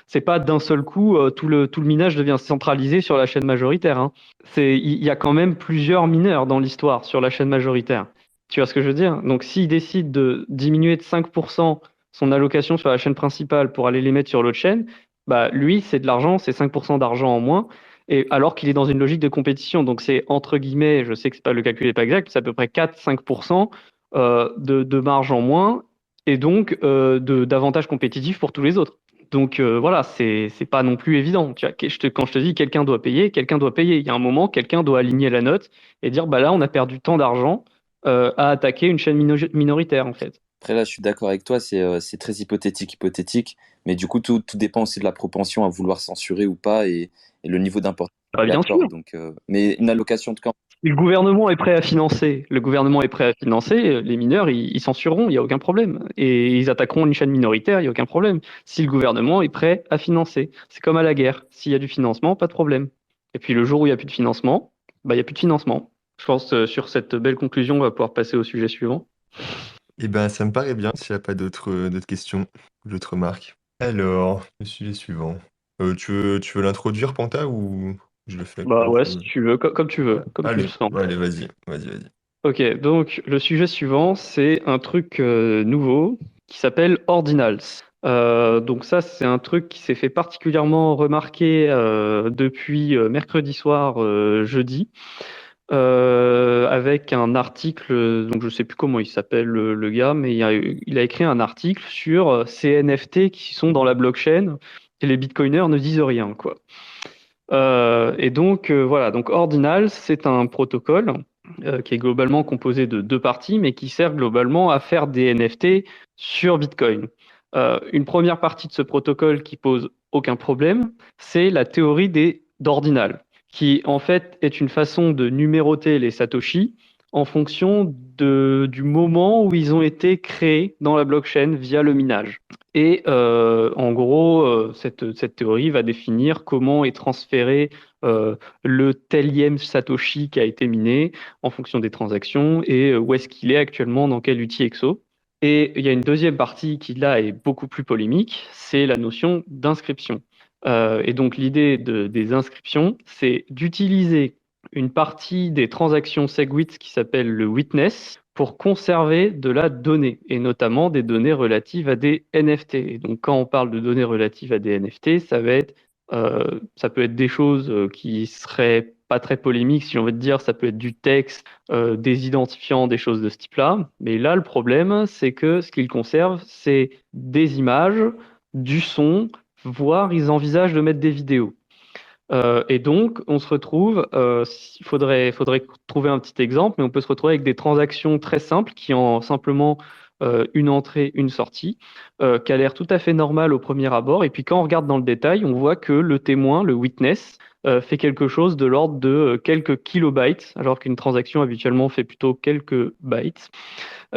c'est pas d'un seul coup tout le minage devient centralisé sur la chaîne majoritaire. Hein. Il y a quand même plusieurs mineurs dans l'histoire sur la chaîne majoritaire. Tu vois ce que je veux dire? Donc s'il décide de diminuer de 5% son allocation sur la chaîne principale pour aller les mettre sur l'autre chaîne, bah lui, c'est de l'argent, c'est 5% d'argent en moins, et alors qu'il est dans une logique de compétition. Donc c'est entre guillemets, je sais que le calcul n'est pas exact, c'est à peu près 4-5% de marge en moins, et donc d'avantages compétitifs pour tous les autres. Donc voilà, c'est pas non plus évident. Tu vois, quand je te dis quelqu'un doit payer, quelqu'un doit payer. Il y a un moment, quelqu'un doit aligner la note et dire bah là, on a perdu tant d'argent à attaquer une chaîne minoritaire en fait. Après, là, je suis d'accord avec toi, c'est très hypothétique, mais du coup, tout dépend aussi de la propension à vouloir censurer ou pas et le niveau d'importance Bah, qu'il bien sûr. accorde. Donc, mais une allocation de camp. Si le gouvernement est prêt à financer, les mineurs, ils censureront, il n'y a aucun problème. Et ils attaqueront une chaîne minoritaire, il n'y a aucun problème. Si le gouvernement est prêt à financer, c'est comme à la guerre. S'il y a du financement, pas de problème. Et puis le jour où il n'y a plus de financement, bah, il n'y a plus de financement. Je pense sur cette belle conclusion, on va pouvoir passer au sujet suivant. Eh ben, ça me paraît bien s'il n'y a pas d'autres questions, d'autres remarques. Alors, le sujet suivant. Tu veux l'introduire, Panta, ou je le fais? Bah ouais, si tu veux, comme tu veux, comme tu le Allez, sens. allez, vas-y. Ok, donc le sujet suivant, c'est un truc nouveau qui s'appelle Ordinals. Donc ça, c'est un truc qui s'est fait particulièrement remarquer depuis mercredi soir, jeudi, avec un article, donc je sais plus comment il s'appelle le gars, mais il a écrit un article sur ces NFT qui sont dans la blockchain et les bitcoiners ne disent rien, quoi. Et donc voilà, donc Ordinals, c'est un protocole qui est globalement composé de deux parties, mais qui sert globalement à faire des NFT sur Bitcoin. Une première partie de ce protocole qui pose aucun problème, c'est la théorie d'ordinal, qui en fait est une façon de numéroter les Satoshi en fonction du moment où ils ont été créés dans la blockchain via le minage. Et en gros, cette théorie va définir comment est transféré le telième Satoshi qui a été miné en fonction des transactions et où est-ce qu'il est actuellement, dans quel outil EXO. Et il y a une deuxième partie qui là est beaucoup plus polémique, c'est la notion d'inscription. Et donc l'idée des inscriptions, c'est d'utiliser une partie des transactions SegWit qui s'appelle le witness pour conserver de la donnée, et notamment des données relatives à des NFT. Et donc quand on parle de données relatives à des NFT, ça peut être des choses qui seraient pas très polémiques, si j'ai envie de dire, ça peut être du texte, des identifiants, des choses de ce type-là. Mais là, le problème, c'est que ce qu'ils conservent, c'est des images, du son, voire ils envisagent de mettre des vidéos. Et donc, on se retrouve, il faudrait trouver un petit exemple, mais on peut se retrouver avec des transactions très simples qui ont simplement une entrée, une sortie, qui a l'air tout à fait normal au premier abord. Et puis quand on regarde dans le détail, on voit que le témoin, le witness, fait quelque chose de l'ordre de quelques kilobytes, alors qu'une transaction habituellement fait plutôt quelques bytes,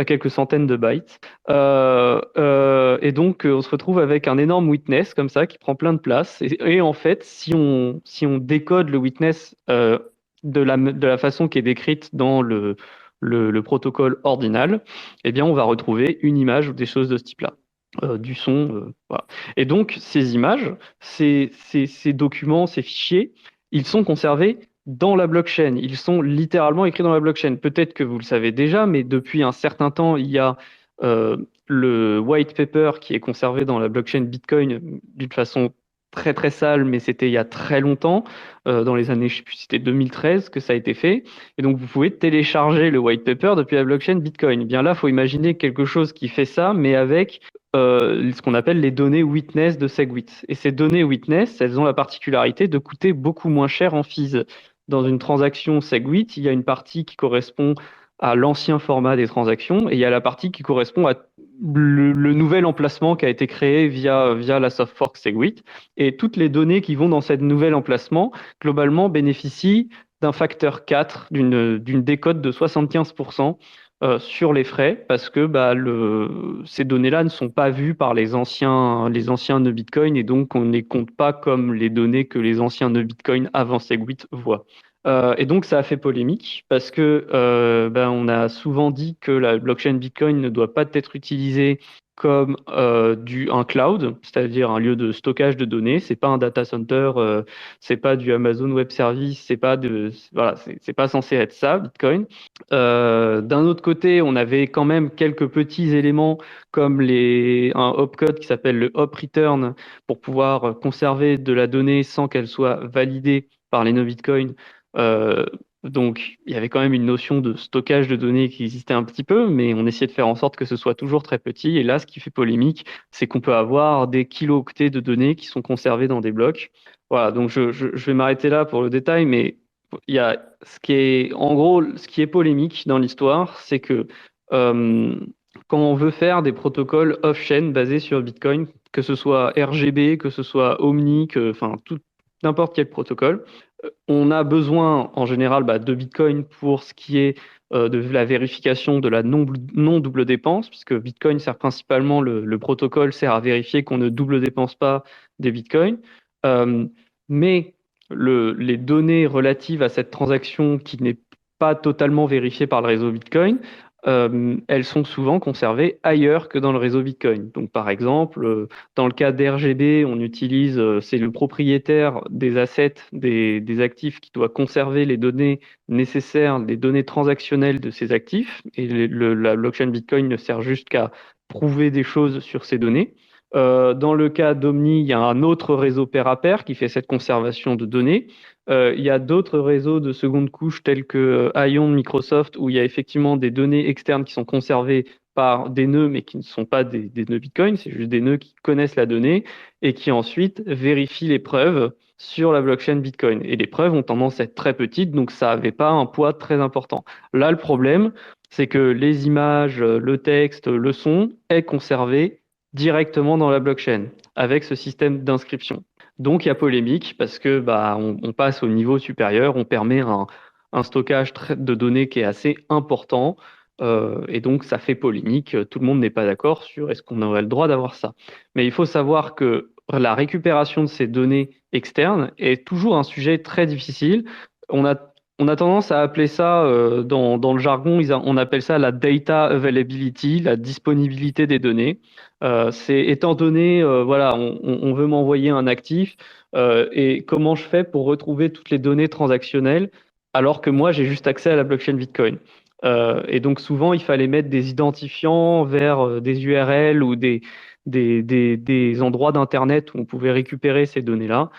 quelques centaines de bytes. Et donc, on se retrouve avec un énorme witness comme ça qui prend plein de place. Et en fait, si on décode le witness de la façon qui est décrite dans le protocole ordinal, eh bien, on va retrouver une image ou des choses de ce type-là. Du son, voilà. Et donc, ces images, ces documents, ces fichiers, ils sont conservés dans la blockchain. Ils sont littéralement écrits dans la blockchain. Peut-être que vous le savez déjà, mais depuis un certain temps, il y a le white paper qui est conservé dans la blockchain Bitcoin d'une façon très très sale, mais c'était il y a très longtemps, dans les années, je sais plus, c'était 2013 que ça a été fait. Et donc vous pouvez télécharger le white paper depuis la blockchain Bitcoin. Eh bien là, il faut imaginer quelque chose qui fait ça, mais avec ce qu'on appelle les données witness de SegWit. Et ces données witness, elles ont la particularité de coûter beaucoup moins cher en fees. Dans une transaction SegWit, il y a une partie qui correspond à l'ancien format des transactions et il y a la partie qui correspond à le nouvel emplacement qui a été créé via la soft fork SegWit. Et toutes les données qui vont dans cet nouvel emplacement, globalement, bénéficient d'un facteur 4, d'une décote de 75% sur les frais, parce que ces données-là ne sont pas vues par les anciens nœuds Bitcoin, et donc on ne les compte pas comme les données que les anciens nœuds Bitcoin avant SegWit voient. Et donc ça a fait polémique parce que on a souvent dit que la blockchain Bitcoin ne doit pas être utilisée comme un cloud, c'est-à-dire un lieu de stockage de données. C'est pas un data center, c'est pas du Amazon Web Service, c'est pas censé être ça, Bitcoin. D'un autre côté, on avait quand même quelques petits éléments comme un opcode qui s'appelle le op return pour pouvoir conserver de la donnée sans qu'elle soit validée par les nœuds Bitcoin Donc, il y avait quand même une notion de stockage de données qui existait un petit peu, mais on essayait de faire en sorte que ce soit toujours très petit. Et là, ce qui fait polémique, c'est qu'on peut avoir des kilo-octets de données qui sont conservées dans des blocs. Voilà, donc je vais m'arrêter là pour le détail, mais il y a en gros, ce qui est polémique dans l'histoire, c'est que euh, quand on veut faire des protocoles off-chain basés sur Bitcoin, que ce soit RGB, que ce soit Omni, enfin n'importe quel protocole, on a besoin en général de Bitcoin pour ce qui est de la vérification de la non-double dépense, puisque Bitcoin sert principalement, le protocole sert à vérifier qu'on ne double dépense pas des Bitcoins. Euh, mais les données relatives à cette transaction qui n'est pas totalement vérifiée par le réseau Bitcoin, elles sont souvent conservées ailleurs que dans le réseau Bitcoin. Donc, par exemple, dans le cas d'RGB, on utilise, c'est le propriétaire des assets, des actifs qui doit conserver les données nécessaires, les données transactionnelles de ces actifs. Et la blockchain Bitcoin ne sert juste qu'à prouver des choses sur ces données. Dans le cas d'Omni, il y a un autre réseau pair à pair qui fait cette conservation de données. Il y a d'autres réseaux de seconde couche tels que Ion de Microsoft où il y a effectivement des données externes qui sont conservées par des nœuds mais qui ne sont pas des nœuds Bitcoin, c'est juste des nœuds qui connaissent la donnée et qui ensuite vérifient les preuves sur la blockchain Bitcoin. Et les preuves ont tendance à être très petites, donc ça n'avait pas un poids très important. Là, le problème, c'est que les images, le texte, le son est conservé directement dans la blockchain avec ce système d'inscription. Donc il y a polémique parce que on passe au niveau supérieur, on permet un stockage de données qui est assez important et donc ça fait polémique. Tout le monde n'est pas d'accord sur est-ce qu'on aurait le droit d'avoir ça. Mais il faut savoir que la récupération de ces données externes est toujours un sujet très difficile. On a tendance à appeler ça, dans le jargon, on appelle ça la data availability, la disponibilité des données. C'est étant donné, voilà, on veut m'envoyer un actif, et comment je fais pour retrouver toutes les données transactionnelles alors que moi j'ai juste accès à la blockchain Bitcoin. Et donc souvent il fallait mettre des identifiants vers des URL ou des endroits d'internet où on pouvait récupérer ces données-là.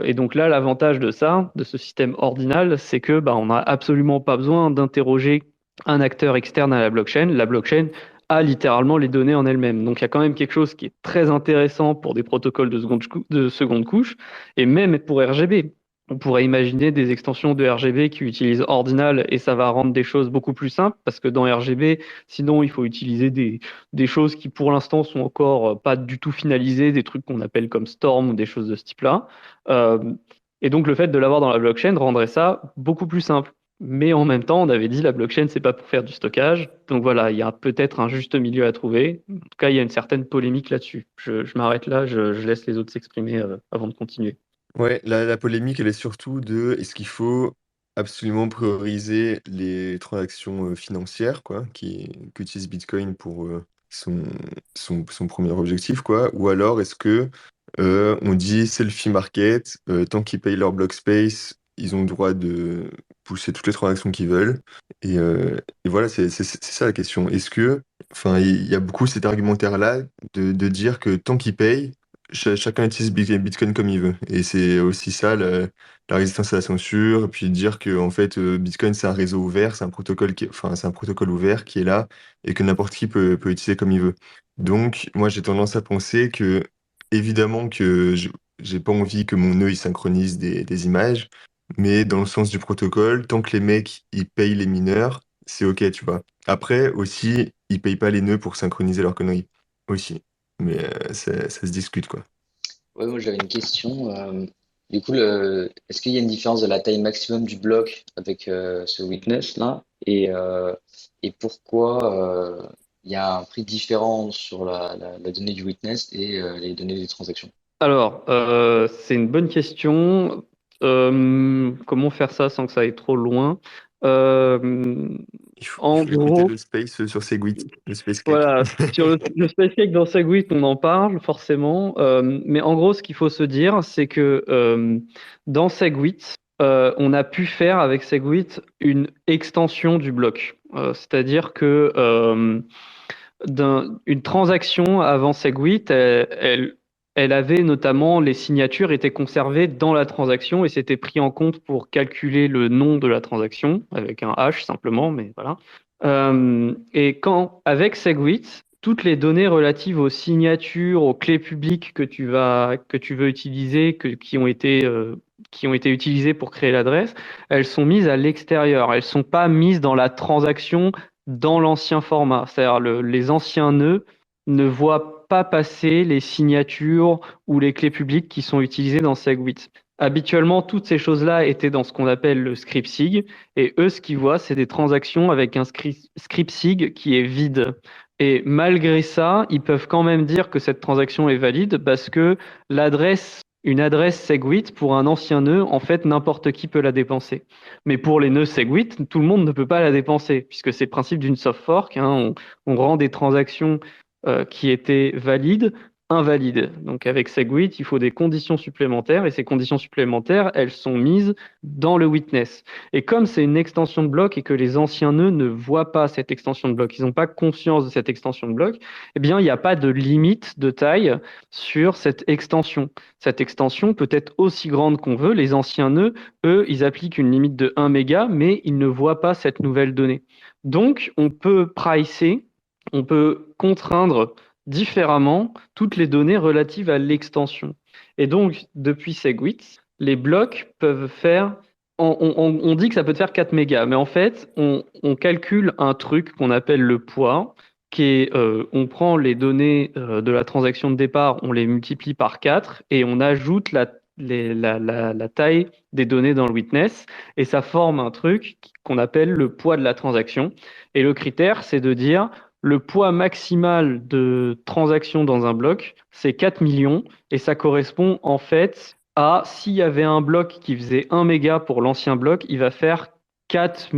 Et donc là, l'avantage de ça, de ce système ordinal, c'est que on n'a absolument pas besoin d'interroger un acteur externe à la blockchain. La blockchain a littéralement les données en elle-même. Donc il y a quand même quelque chose qui est très intéressant pour des protocoles de seconde couche, et même pour RGB. On pourrait imaginer des extensions de RGB qui utilisent Ordinal et ça va rendre des choses beaucoup plus simples parce que dans RGB, sinon il faut utiliser des choses qui pour l'instant sont encore pas du tout finalisées, des trucs qu'on appelle comme Storm ou des choses de ce type-là. Euh, et donc le fait de l'avoir dans la blockchain rendrait ça beaucoup plus simple. Mais en même temps, on avait dit la blockchain, c'est pas pour faire du stockage. Donc voilà, il y a peut-être un juste milieu à trouver. En tout cas, il y a une certaine polémique là-dessus. Je m'arrête là, je laisse les autres s'exprimer avant de continuer. Ouais, la polémique, elle est surtout de est-ce qu'il faut absolument prioriser les transactions financières, quoi, qu'utilise Bitcoin pour son, son premier objectif, quoi, ou alors est-ce que on dit selfie market, tant qu'ils payent leur block space, ils ont le droit de pousser toutes les transactions qu'ils veulent. Et voilà, c'est ça la question. Est-ce que, enfin, il y a beaucoup cet argumentaire-là de dire que tant qu'ils payent, chacun utilise Bitcoin comme il veut. Et c'est aussi ça, la résistance à la censure, et puis dire que en fait, Bitcoin, c'est un réseau ouvert, c'est un protocole enfin, c'est un protocole ouvert qui est là et que n'importe qui peut utiliser comme il veut. Donc, moi, j'ai tendance à penser que, évidemment, que j'ai pas envie que mon nœud il synchronise des images, mais dans le sens du protocole, tant que les mecs ils payent les mineurs, c'est ok, tu vois. Après, aussi, ils payent pas les nœuds pour synchroniser leurs conneries. Aussi. Mais ça se discute, quoi. Ouais, moi j'avais une question. Du coup, est-ce qu'il y a une différence de la taille maximum du bloc avec ce witness là? Et pourquoi il y a un prix différent sur la donnée du witness et les données des transactions? Alors, c'est une bonne question. Comment faire ça sans que ça aille trop loin? Euh, Il En faut écouter gros, le space sur Segwit, le space cake. voilà, sur le SpaceX dans Segwit, on en parle forcément. Mais en gros, ce qu'il faut se dire, c'est que dans Segwit, on a pu faire avec Segwit une extension du bloc. C'est-à-dire que une transaction avant Segwit, elle avait notamment les signatures étaient conservées dans la transaction et c'était pris en compte pour calculer le nom de la transaction avec un H simplement, mais voilà. Et avec SegWit, toutes les données relatives aux signatures, aux clés publiques que tu veux utiliser, qui ont été utilisées pour créer l'adresse, elles sont mises à l'extérieur. Elles sont pas mises dans la transaction dans l'ancien format. C'est-à-dire les anciens nœuds ne voient pas passer les signatures ou les clés publiques qui sont utilisées dans SegWit. Habituellement, toutes ces choses-là étaient dans ce qu'on appelle le script SIG, et eux, ce qu'ils voient, c'est des transactions avec un script SIG qui est vide. Et malgré ça, ils peuvent quand même dire que cette transaction est valide parce que une adresse SegWit pour un ancien nœud, en fait, n'importe qui peut la dépenser. Mais pour les nœuds SegWit, tout le monde ne peut pas la dépenser, puisque c'est le principe d'une soft fork. On rend des transactions qui étaient valides invalides. Donc avec SegWit, il faut des conditions supplémentaires, et ces conditions supplémentaires, elles sont mises dans le witness. Et comme c'est une extension de bloc et que les anciens nœuds ne voient pas cette extension de bloc, ils n'ont pas conscience de cette extension de bloc, eh bien, il n'y a pas de limite de taille sur cette extension. Cette extension peut être aussi grande qu'on veut. Les anciens nœuds, eux, ils appliquent une limite de 1 méga, mais ils ne voient pas cette nouvelle donnée. Donc, on peut pricer, on peut contraindre différemment toutes les données relatives à l'extension. Et donc, depuis SegWit, les blocs peuvent faire... On dit que ça peut faire 4 mégas, mais en fait, on calcule un truc qu'on appelle le poids, on prend les données de la transaction de départ, on les multiplie par 4 et on ajoute la taille des données dans le witness, et ça forme un truc qu'on appelle le poids de la transaction. Et le critère, c'est de dire le poids maximal de transactions dans un bloc, c'est 4 millions, et ça correspond en fait à, s'il y avait un bloc qui faisait 1 méga pour l'ancien bloc, il va faire 4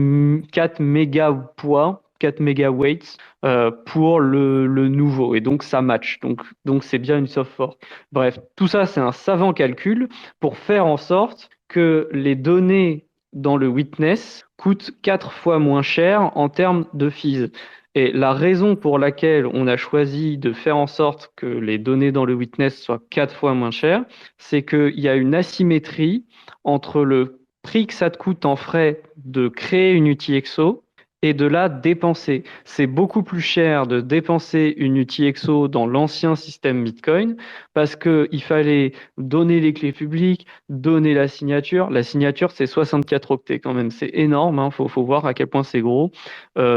méga poids, 4 mégawatts pour le nouveau, et donc ça match. Donc c'est bien une soft fork. Bref, tout ça, c'est un savant calcul pour faire en sorte que les données dans le witness coûtent 4 fois moins cher en termes de fees. Et la raison pour laquelle on a choisi de faire en sorte que les données dans le witness soient 4 fois moins chères, c'est qu'il y a une asymétrie entre le prix que ça te coûte en frais de créer une UTXO et de la dépenser. C'est beaucoup plus cher de dépenser une UTXO dans l'ancien système Bitcoin parce qu'il fallait donner les clés publiques, donner la signature. La signature, c'est 64 octets quand même. C'est énorme, hein. Faut voir à quel point c'est gros.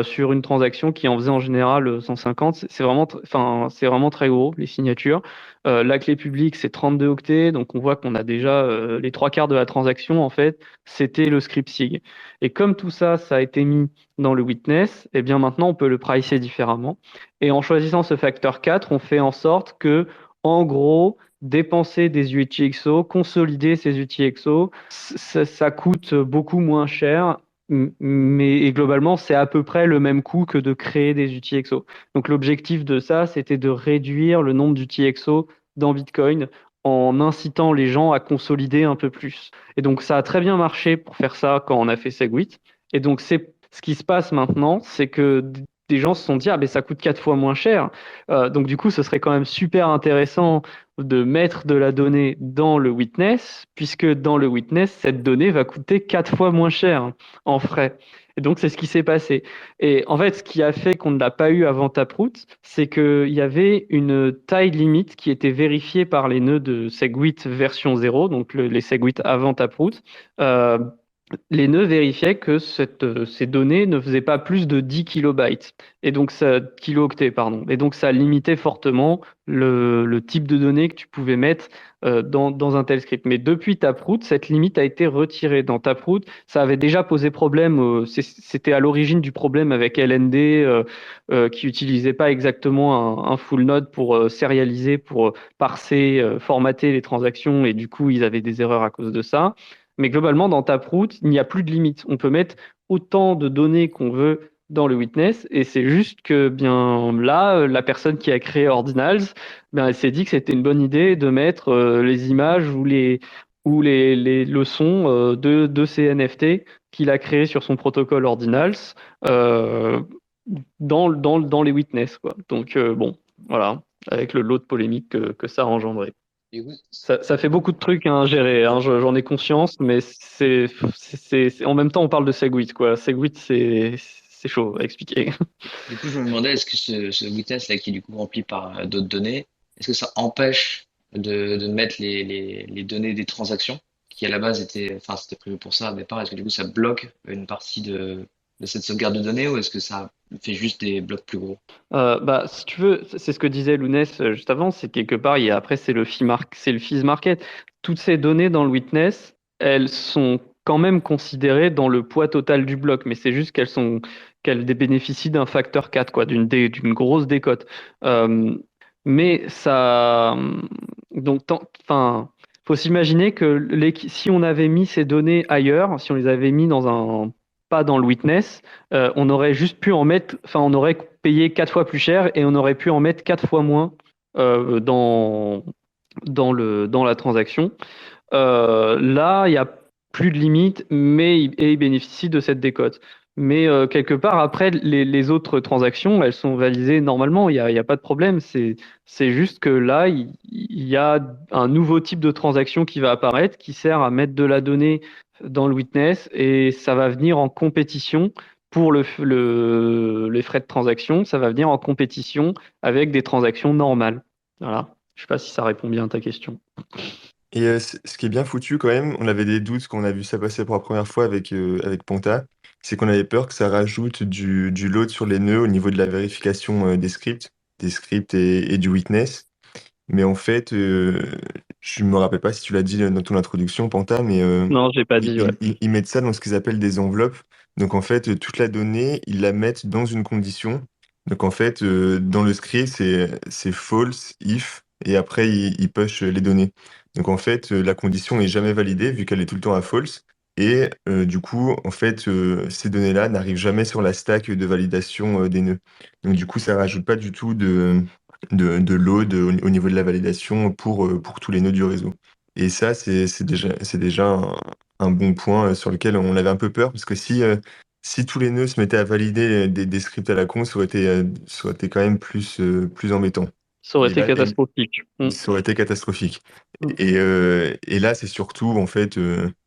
Sur une transaction qui en faisait en général 150, c'est vraiment très gros, les signatures. La clé publique, c'est 32 octets, donc on voit qu'on a déjà les 3/4 de la transaction, en fait, c'était le script SIG. Et comme tout ça, ça a été mis dans le witness, eh bien maintenant, on peut le pricer différemment. Et en choisissant ce facteur 4, on fait en sorte que, en gros, dépenser des UTXO, consolider ces UTXO, ça coûte beaucoup moins cher, mais globalement, c'est à peu près le même coût que de créer des UTXO. Donc l'objectif de ça, c'était de réduire le nombre d'UTXO dans Bitcoin en incitant les gens à consolider un peu plus. Et donc ça a très bien marché pour faire ça quand on a fait SegWit. Et donc ce qui se passe maintenant, c'est que des gens se sont dit, ah ben ça coûte 4 fois moins cher. Donc du coup, ce serait quand même super intéressant de mettre de la donnée dans le witness, puisque dans le witness, cette donnée va coûter 4 fois moins cher en frais. Et donc, c'est ce qui s'est passé. Et en fait, ce qui a fait qu'on ne l'a pas eu avant Taproot, c'est qu'il y avait une taille limite qui était vérifiée par les nœuds de SegWit version 0, donc les SegWit avant Taproot. Les nœuds vérifiaient que ces données ne faisaient pas plus de 10 kilobytes, et donc kilo-octets, pardon. Et donc ça limitait fortement le type de données que tu pouvais mettre dans un tel script. Mais depuis Taproot, cette limite a été retirée. Dans Taproot, ça avait déjà posé problème. C'était à l'origine du problème avec LND qui utilisait pas exactement un full node pour sérialiser, pour parser, formater les transactions, et du coup, ils avaient des erreurs à cause de ça. Mais globalement, dans Taproot, il n'y a plus de limite. On peut mettre autant de données qu'on veut dans le witness, et c'est juste que bien là, la personne qui a créé Ordinals, elle s'est dit que c'était une bonne idée de mettre les images ou les leçons de ces NFT qu'il a créés sur son protocole Ordinals dans les witness, quoi. Donc bon, voilà, avec le lot de polémique que ça a engendré. Du coup, Ça fait beaucoup de trucs à gérer, hein, j'en ai conscience, mais en même temps, on parle de Segwit, quoi. Segwit, c'est chaud à expliquer. je me demandais, est-ce que ce witness là, qui est du coup rempli par d'autres données, est-ce que ça empêche de mettre les données des transactions qui à la base étaient, enfin c'était prévu pour ça au départ, est-ce que du coup ça bloque une partie de cette sauvegarde de données ou est-ce que ça fait juste des blocs plus gros? Bah, si tu veux, c'est ce que disait Lounès juste avant, c'est quelque part, après, c'est le fees market. Toutes ces données dans le witness, elles sont quand même considérées dans le poids total du bloc, mais c'est juste qu'elles bénéficient d'un facteur 4, quoi, d'une grosse décote. Euh, mais ça, donc, enfin, faut s'imaginer que si on avait mis ces données ailleurs, si on les avait mis pas dans le witness, on aurait juste pu en mettre, enfin, on aurait payé 4 fois plus cher et on aurait pu en mettre 4 fois moins dans la transaction. Là, il n'y a plus de limite, mais il bénéficie de cette décote. Mais quelque part, après, les autres transactions, elles sont validées normalement, il y a pas de problème. C'est juste que là, il y a un nouveau type de transaction qui va apparaître, qui sert à mettre de la donnée dans le witness, et ça va venir en compétition pour les frais de transaction, ça va venir en compétition avec des transactions normales. Voilà. Je sais pas si ça répond bien à ta question. Et ce qui est bien foutu quand même, on avait des doutes quand on a vu ça passer pour la première fois avec Panta, c'est qu'on avait peur que ça rajoute du load sur les nœuds au niveau de la vérification des scripts et du witness. Mais en fait, je me rappelle pas si tu l'as dit dans ton introduction, Panta, mais Non, j'ai pas dit, ouais. ils mettent ça dans ce qu'ils appellent des enveloppes. Donc en fait, toute la donnée, ils la mettent dans une condition. Donc en fait, dans le script, c'est false, if, et après, ils push les données. Donc en fait, la condition est jamais validée vu qu'elle est tout le temps à false. Et du coup, en fait, ces données-là n'arrivent jamais sur la stack de validation des nœuds. Donc du coup, ça rajoute pas du tout de load au niveau de la validation pour tous les nœuds du réseau. Et ça, c'est déjà un bon point sur lequel on avait un peu peur, parce que si tous les nœuds se mettaient à valider des scripts à la con, ça aurait été quand même plus embêtant. Ça aurait Et été là, catastrophique. ça aurait été catastrophique. Mm. Et là, c'est surtout, en fait,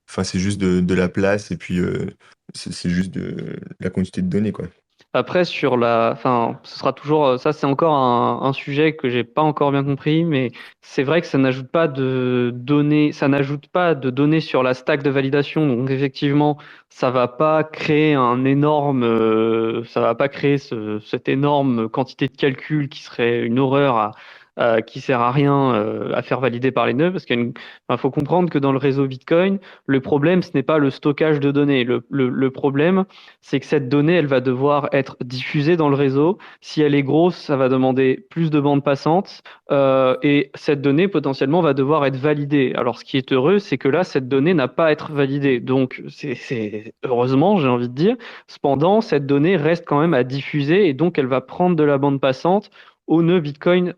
enfin, c'est juste de la place, et puis c'est juste de la quantité de données, quoi. Après, enfin, ce sera toujours, ça c'est encore un sujet que j'ai pas encore bien compris, mais c'est vrai que ça n'ajoute pas de données sur la stack de validation. Donc effectivement, ça va pas créer cette énorme quantité de calcul qui serait une horreur qui sert à rien à faire valider par les nœuds, parce faut comprendre que dans le réseau Bitcoin, le problème ce n'est pas le stockage de données. Le problème c'est que cette donnée, elle va devoir être diffusée dans le réseau. Si elle est grosse, ça va demander plus de bandes passantes et cette donnée potentiellement va devoir être validée. Alors, ce qui est heureux, c'est que là, cette donnée n'a pas à être validée. Donc, c'est heureusement, j'ai envie de dire. Cependant, cette donnée reste quand même à diffuser et donc elle va prendre de la bande passante au nœud Bitcoin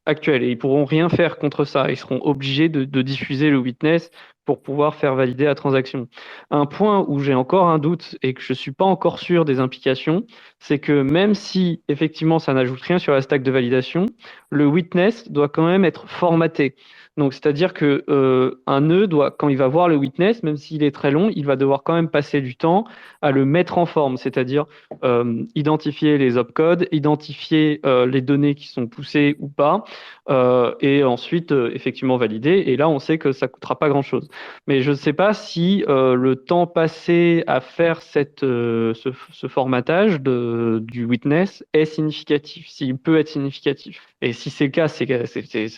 actuel. Et ils pourront rien faire contre ça. Ils seront obligés de diffuser le witness pour pouvoir faire valider la transaction. Un point où j'ai encore un doute et que je suis pas encore sûr des implications, c'est que même si effectivement ça n'ajoute rien sur la stack de validation, le witness doit quand même être formaté. Donc, c'est-à-dire que un nœud doit, quand il va voir le witness, même s'il est très long, il va devoir quand même passer du temps à le mettre en forme, c'est-à-dire identifier les opcodes, identifier les données qui sont poussées ou pas, et ensuite effectivement valider. Et là, on sait que ça coûtera pas grand-chose. Mais je ne sais pas si le temps passé à faire ce formatage du witness est significatif, s'il peut être significatif. Et si c'est le cas, c'est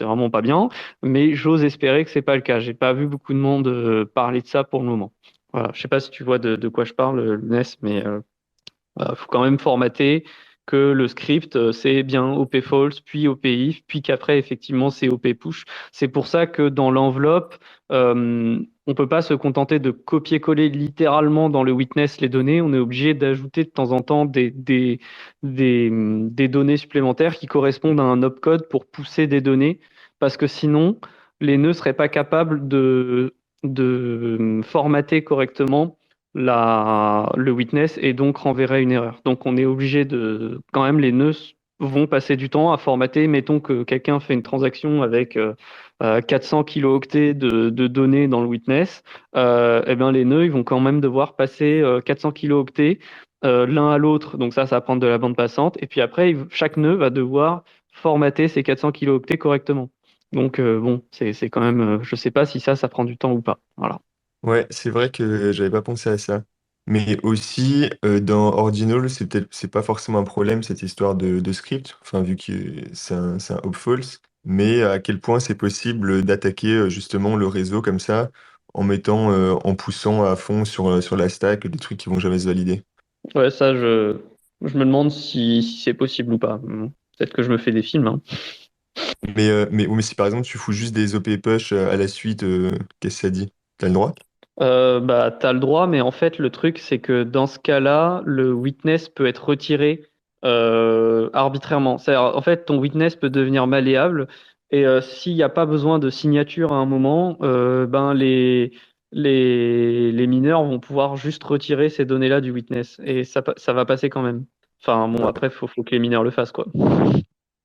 vraiment pas bien. Mais j'ose espérer que c'est pas le cas. J'ai pas vu beaucoup de monde parler de ça pour le moment. Voilà. Je sais pas si tu vois de quoi je parle, Lounès, mais faut quand même formater que le script, c'est bien OP false, puis OP if, puis qu'après, effectivement, c'est OP push. C'est pour ça que dans l'enveloppe, on peut pas se contenter de copier-coller littéralement dans le witness les données. On est obligé d'ajouter de temps en temps des données supplémentaires qui correspondent à un opcode pour pousser des données, parce que sinon, les nœuds seraient pas capables de formater correctement le witness et donc renverrait une erreur. Donc on est obligé quand même les nœuds vont passer du temps à formater. Mettons que quelqu'un fait une transaction avec 400 kilooctets de données dans le witness, eh ben les nœuds ils vont quand même devoir passer 400 kilooctets l'un à l'autre. Donc ça va prendre de la bande passante. Et puis après, chaque nœud va devoir formater ces 400 kilooctets correctement. Donc bon, c'est quand même, je sais pas si ça prend du temps ou pas. Voilà. Ouais, c'est vrai que j'avais pas pensé à ça. Mais aussi, dans Ordinal, c'est pas forcément un problème, cette histoire de script, enfin, vu que c'est un hope false. Mais à quel point c'est possible d'attaquer justement le réseau comme ça, en poussant à fond sur la stack des trucs qui vont jamais se valider. Ouais, ça, je me demande si c'est possible ou pas. Peut-être que je me fais des films, hein. Mais si par exemple tu fous juste des OP push à la suite, qu'est-ce que ça dit? T'as le droit? Bah, t'as le droit, mais en fait, le truc, c'est que dans ce cas-là, le witness peut être retiré arbitrairement. En fait, ton witness peut devenir malléable et s'il n'y a pas besoin de signature à un moment, ben les mineurs vont pouvoir juste retirer ces données-là du witness et ça va passer quand même. Enfin, bon, Ah, après, faut que les mineurs le fassent, quoi.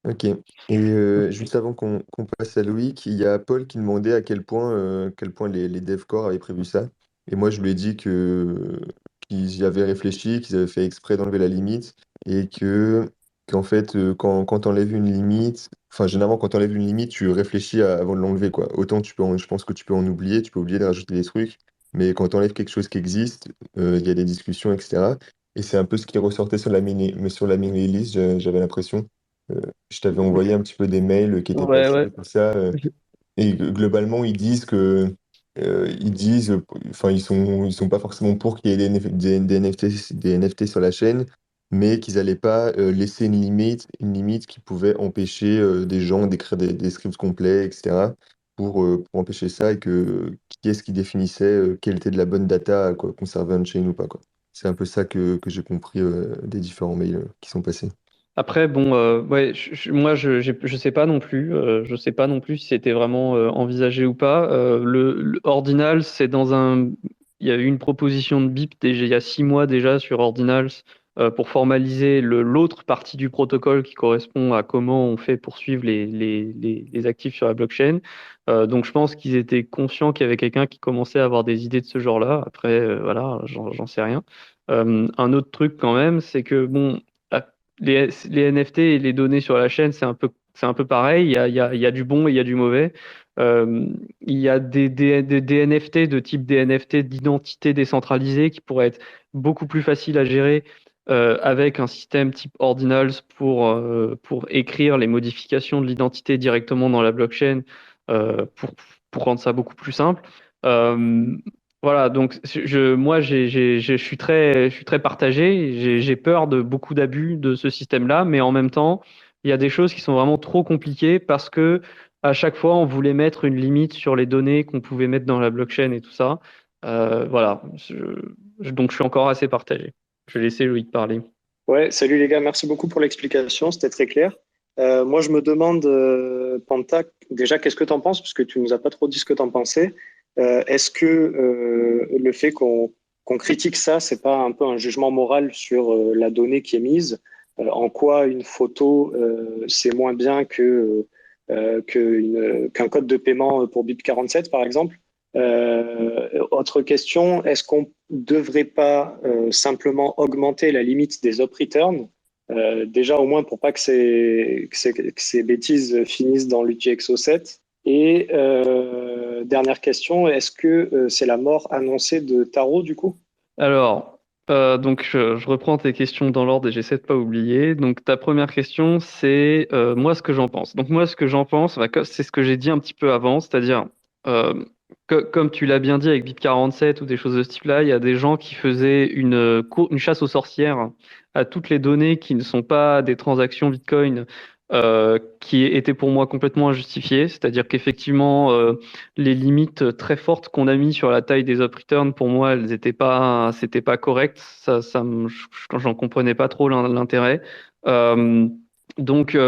ok. Et juste avant qu'on passe à Loïc, il y a Paul qui demandait à quel point les dev core avaient prévu ça. Et moi, je lui ai dit qu'ils y avaient réfléchi, qu'ils avaient fait exprès d'enlever la limite et qu'en fait, quand tu enlèves une limite, enfin, généralement, quand tu enlèves une limite, tu réfléchis avant de l'enlever, quoi. Autant je pense que tu peux en oublier, tu peux oublier de rajouter des trucs, mais quand tu enlèves quelque chose qui existe, il y a des discussions, etc. Et c'est un peu ce qui ressortait sur la mini list, j'avais l'impression. Euh, je t'avais envoyé un petit peu des mails qui étaient Ouais, passés, ouais. tout ça. Et globalement, ils disent, enfin, ils sont pas forcément pour qu'il y ait des des NFT sur la chaîne, mais qu'ils allaient pas laisser une limite qui pouvait empêcher des gens d'écrire des scripts complets, etc. Pour empêcher ça et que qui est-ce qui définissait quelle était de la bonne data à quoi, conserver on-chain ou pas, quoi. C'est un peu ça que j'ai compris des différents mails qui sont passés. Après, bon, ouais, moi, je sais pas non plus. Je sais pas non plus si c'était vraiment envisagé ou pas. Le Ordinals, c'est il y a eu une proposition de BIP déjà, il y a 6 mois déjà sur Ordinals pour formaliser l'autre partie du protocole qui correspond à comment on fait pour suivre les actifs sur la blockchain. Donc, je pense qu'ils étaient conscients qu'il y avait quelqu'un qui commençait à avoir des idées de ce genre-là. Après, voilà, j'en sais rien. Un autre truc quand même, c'est que bon les NFT et les données sur la chaîne, c'est un peu pareil. Il y a du bon et il y a du mauvais. Euh, il y a des NFT de type des NFT d'identité décentralisée qui pourraient être beaucoup plus faciles à gérer avec un système type Ordinals pour écrire les modifications de l'identité directement dans la blockchain pour rendre ça beaucoup plus simple. Euh, voilà, donc moi je suis très partagé. J'ai peur de beaucoup d'abus de ce système-là, mais en même temps, il y a des choses qui sont vraiment trop compliquées parce que à chaque fois, on voulait mettre une limite sur les données qu'on pouvait mettre dans la blockchain et tout ça. Voilà, donc je suis encore assez partagé. Je vais laisser Loïc parler. Ouais, salut les gars, merci beaucoup pour l'explication, c'était très clair. Moi, je me demande, Panta, déjà, qu'est-ce que tu en penses? Parce que tu nous as pas trop dit ce que tu en pensais. Est-ce que le fait qu'on critique ça, c'est pas un peu un jugement moral sur la donnée qui est mise? En quoi une photo, c'est moins bien qu'un code de paiement pour BIP47, par exemple? Autre question, est-ce qu'on devrait pas simplement augmenter la limite des up return, déjà au moins pour pas que ces bêtises finissent dans l'UTXO7? Et dernière question, est-ce que c'est la mort annoncée de Taro du coup? Alors, donc je reprends tes questions dans l'ordre et j'essaie de pas oublier. Donc ta première question, c'est moi ce que j'en pense. Donc moi ce que j'en pense, bah, c'est ce que j'ai dit un petit peu avant, c'est-à-dire euh, comme tu l'as bien dit avec BIP47 ou des choses de ce type-là, il y a des gens qui faisaient une chasse aux sorcières à toutes les données qui ne sont pas des transactions Bitcoin. Qui étaient pour moi complètement injustifiées, c'est-à-dire qu'effectivement les limites très fortes qu'on a mis sur la taille des up returns, pour moi, c'était pas correct. J'en comprenais pas trop l'intérêt. Euh, donc,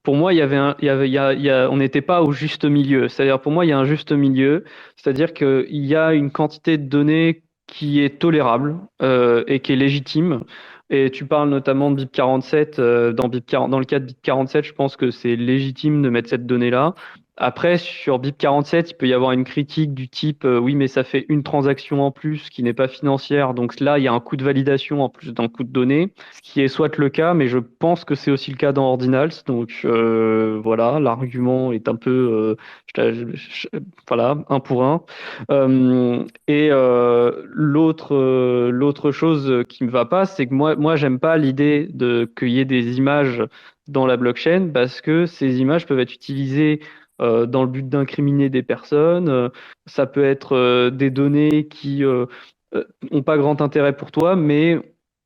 pour moi, on n'était pas au juste milieu. C'est-à-dire, pour moi, il y a un juste milieu. C'est-à-dire qu'il y a une quantité de données qui est tolérable et qui est légitime. Et tu parles notamment de BIP47. Dans le cas de BIP47, je pense que c'est légitime de mettre cette donnée-là. Après, sur BIP47, il peut y avoir une critique du type oui, mais ça fait une transaction en plus qui n'est pas financière. Donc là, il y a un coût de validation en plus d'un coût de données, ce qui est soit le cas, mais je pense que c'est aussi le cas dans Ordinals. Donc voilà, l'argument est un peu voilà, un pour un. L'autre chose qui me va pas, c'est que moi j'aime pas l'idée qu'il y ait des images dans la blockchain parce que ces images peuvent être utilisées dans le but d'incriminer des personnes. Ça peut être des données qui ont pas grand intérêt pour toi, mais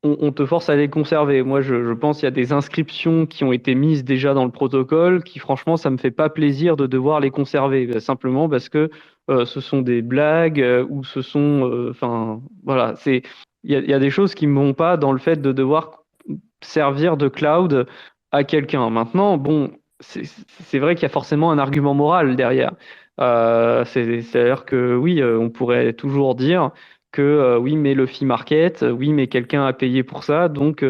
on te force à les conserver. Moi, je pense qu'il y a des inscriptions qui ont été mises déjà dans le protocole qui, franchement, ça me fait pas plaisir de devoir les conserver, simplement parce que ce sont des blagues ou ce sont, enfin, voilà, il y a des choses qui me vont pas dans le fait de devoir servir de cloud à quelqu'un. Maintenant, bon, c'est vrai qu'il y a forcément un argument moral derrière. C'est-à-dire que oui, on pourrait toujours dire que oui, mais le fee market, oui, mais quelqu'un a payé pour ça, donc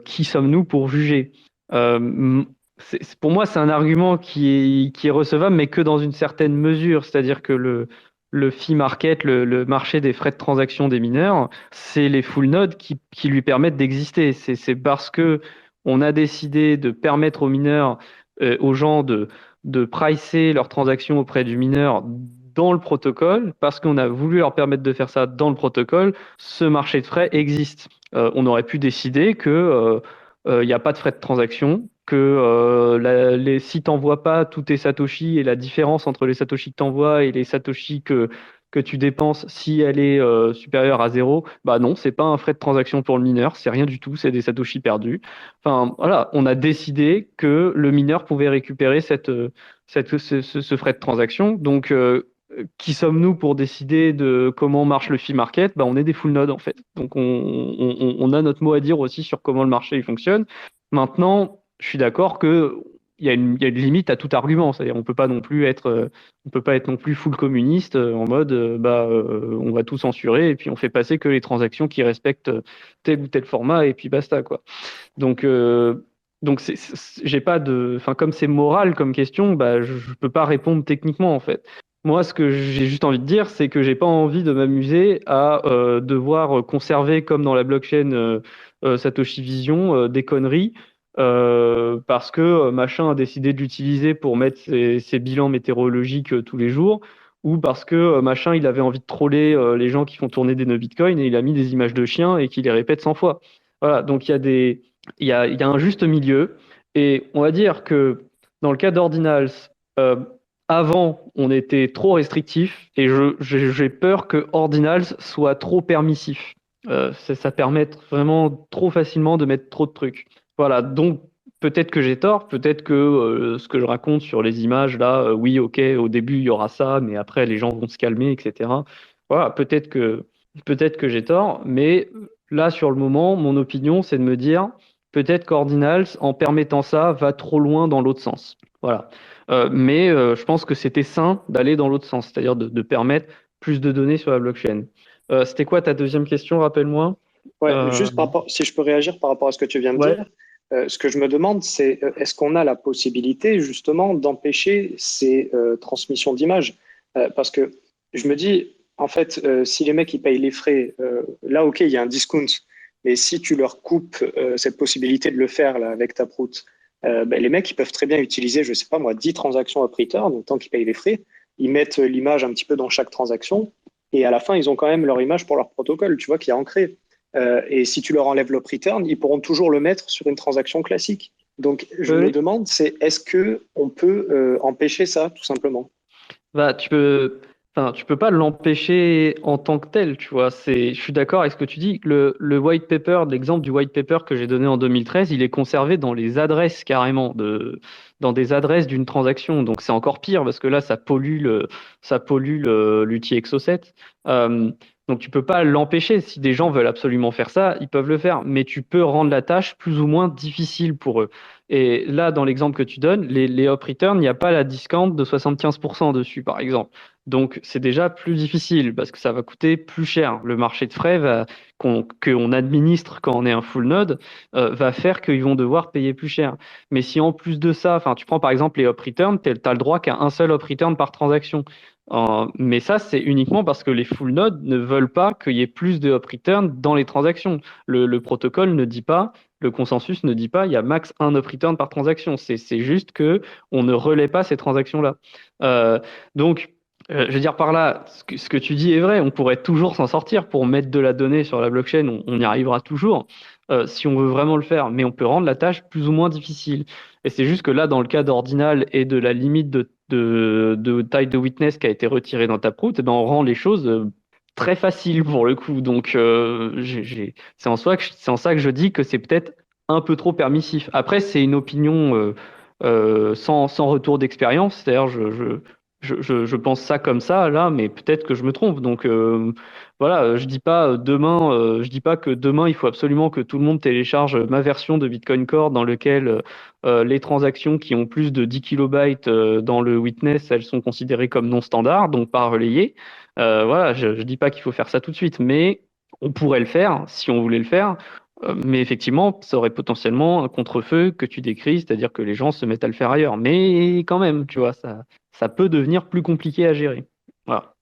qui sommes-nous pour juger? Pour moi, c'est un argument qui est recevable, mais que dans une certaine mesure. C'est-à-dire que le fee market, le marché des frais de transaction des mineurs, c'est les full nodes qui lui permettent d'exister. C'est parce que on a décidé de permettre aux mineurs, aux gens de pricer leurs transactions auprès du mineur dans le protocole, parce qu'on a voulu leur permettre de faire ça dans le protocole, ce marché de frais existe. On aurait pu décider que il n'y a pas de frais de transaction, que si tu n'envoies pas tous tes Satoshi et la différence entre les Satoshi que tu envoies et les Satoshi que tu dépenses, si elle est supérieure à zéro, bah non, c'est pas un frais de transaction pour le mineur, c'est rien du tout, c'est des Satoshi perdus. Enfin, voilà, on a décidé que le mineur pouvait récupérer ce frais de transaction. Donc, qui sommes-nous pour décider de comment marche le fee market? Bah, on est des full nodes en fait. Donc on a notre mot à dire aussi sur comment le marché il fonctionne. Maintenant, je suis d'accord que il y a une limite à tout argument. C'est-à-dire on peut pas être non plus full communiste en mode on va tout censurer et puis on fait passer que les transactions qui respectent tel ou tel format et puis basta quoi. Donc j'ai pas enfin comme c'est moral comme question, bah je peux pas répondre techniquement en fait. Moi, ce que j'ai juste envie de dire, c'est que j'ai pas envie de m'amuser à devoir conserver, comme dans la blockchain Satoshi Vision, des conneries parce que machin a décidé de l'utiliser pour mettre ses bilans météorologiques tous les jours, ou parce que machin il avait envie de troller les gens qui font tourner des nœuds Bitcoin et il a mis des images de chiens et qu'il les répète 100 fois. Voilà, donc il y a un juste milieu, et on va dire que dans le cas d'Ordinals, euh, avant, on était trop restrictif et j'ai peur que Ordinals soit trop permissif. Ça permet vraiment trop facilement de mettre trop de trucs. Voilà, donc peut-être que j'ai tort, peut-être que ce que je raconte sur les images là, oui, ok, au début il y aura ça, mais après les gens vont se calmer, etc. Voilà, peut-être que j'ai tort, mais là sur le moment, mon opinion, c'est de me dire peut-être qu'Ordinals, en permettant ça, va trop loin dans l'autre sens. Voilà. Mais je pense que c'était sain d'aller dans l'autre sens, c'est-à-dire de permettre plus de données sur la blockchain. C'était quoi ta deuxième question, rappelle-moi? Ouais, juste si je peux réagir par rapport à ce que tu viens de Ouais. dire, ce que je me demande, c'est est-ce qu'on a la possibilité justement d'empêcher ces transmissions d'images? Parce que je me dis, en fait, si les mecs ils payent les frais, là, ok, il y a un discount, mais si tu leur coupes cette possibilité de le faire là, avec Taproot, ben, les mecs ils peuvent très bien utiliser, je sais pas moi, 10 transactions up return, tant qu'ils payent les frais, ils mettent l'image un petit peu dans chaque transaction, et à la fin, ils ont quand même leur image pour leur protocole, tu vois, qui est ancré. Et si tu leur enlèves l'up return, ils pourront toujours le mettre sur une transaction classique. Donc, je me demande, est-ce que on peut empêcher ça, tout simplement? Bah, enfin, tu peux pas l'empêcher en tant que tel, tu vois. Je suis d'accord avec ce que tu dis. Le white paper, l'exemple du white paper que j'ai donné en 2013, il est conservé dans les adresses carrément, dans des adresses d'une transaction. Donc c'est encore pire parce que là, ça pollue l'outil Exo7. Donc tu peux pas l'empêcher. Si des gens veulent absolument faire ça, ils peuvent le faire. Mais tu peux rendre la tâche plus ou moins difficile pour eux. Et là, dans l'exemple que tu donnes, les up return, il n'y a pas la discount de 75% dessus, par exemple. Donc, c'est déjà plus difficile parce que ça va coûter plus cher. Le marché de frais qu'on administre quand on est un full node va faire qu'ils vont devoir payer plus cher. Mais si en plus de ça, tu prends par exemple les up return, tu as le droit qu'à un seul up return par transaction. Mais ça, c'est uniquement parce que les full nodes ne veulent pas qu'il y ait plus de up return dans les transactions. Le protocole ne dit pas, le consensus ne dit pas, il y a max un up return par transaction. C'est juste que on ne relaie pas ces transactions-là. Donc, je veux dire par là, ce que tu dis est vrai, on pourrait toujours s'en sortir pour mettre de la donnée sur la blockchain, on y arrivera toujours si on veut vraiment le faire, mais on peut rendre la tâche plus ou moins difficile. Et c'est juste que là, dans le cas d'Ordinal et de la limite de taille de witness qui a été retirée dans Taproot, eh ben, on rend les choses très faciles pour le coup. Donc, c'est en ça que je dis que c'est peut-être un peu trop permissif. Après, c'est une opinion sans retour d'expérience, c'est-à-dire je pense ça comme ça là, mais peut-être que je me trompe. Donc voilà, je dis pas que demain il faut absolument que tout le monde télécharge ma version de Bitcoin Core dans lequel les transactions qui ont plus de 10 kilobytes dans le witness, elles sont considérées comme non standard, donc pas relayées. Voilà, je dis pas qu'il faut faire ça tout de suite, mais on pourrait le faire si on voulait le faire. Mais effectivement, ça aurait potentiellement un contre-feu que tu décris, c'est-à-dire que les gens se mettent à le faire ailleurs. Mais quand même, tu vois, ça peut devenir plus compliqué à gérer. Voilà.